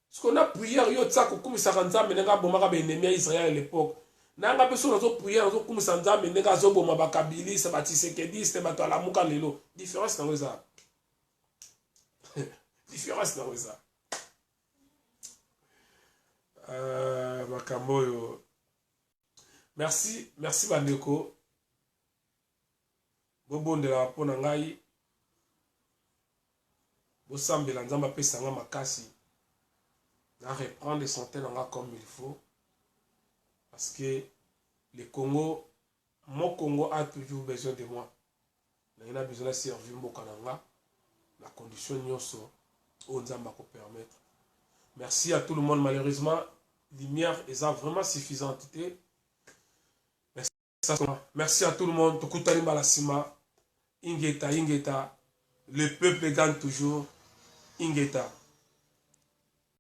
siko na priere yo tia kokumisaka nzambe ndenge abomaka baennemi ya Israel à l'époque nanga mpe so nazopriere nazokumisa nzambe ndenge azoboma bakabiliste batisekediste bato alamuka lelo différence nango eza différence nango eza makambo oyo merci bandeko bobondela mpo na ngai bosambela nzambe apesanga makasi na reprendre santé na nga comme il faut parce que le Congo mon Congo a toujours besoin de moi na a besoin de servir mboka na nga la condition nyonso oyo nzambe akopermettre. Merci à tout le monde. Malheureusement lumière est vraiment suffisante. Merci à tout le monde. Tokutani Balasima. Ingeta, le peuple gagne toujours. Ingeta.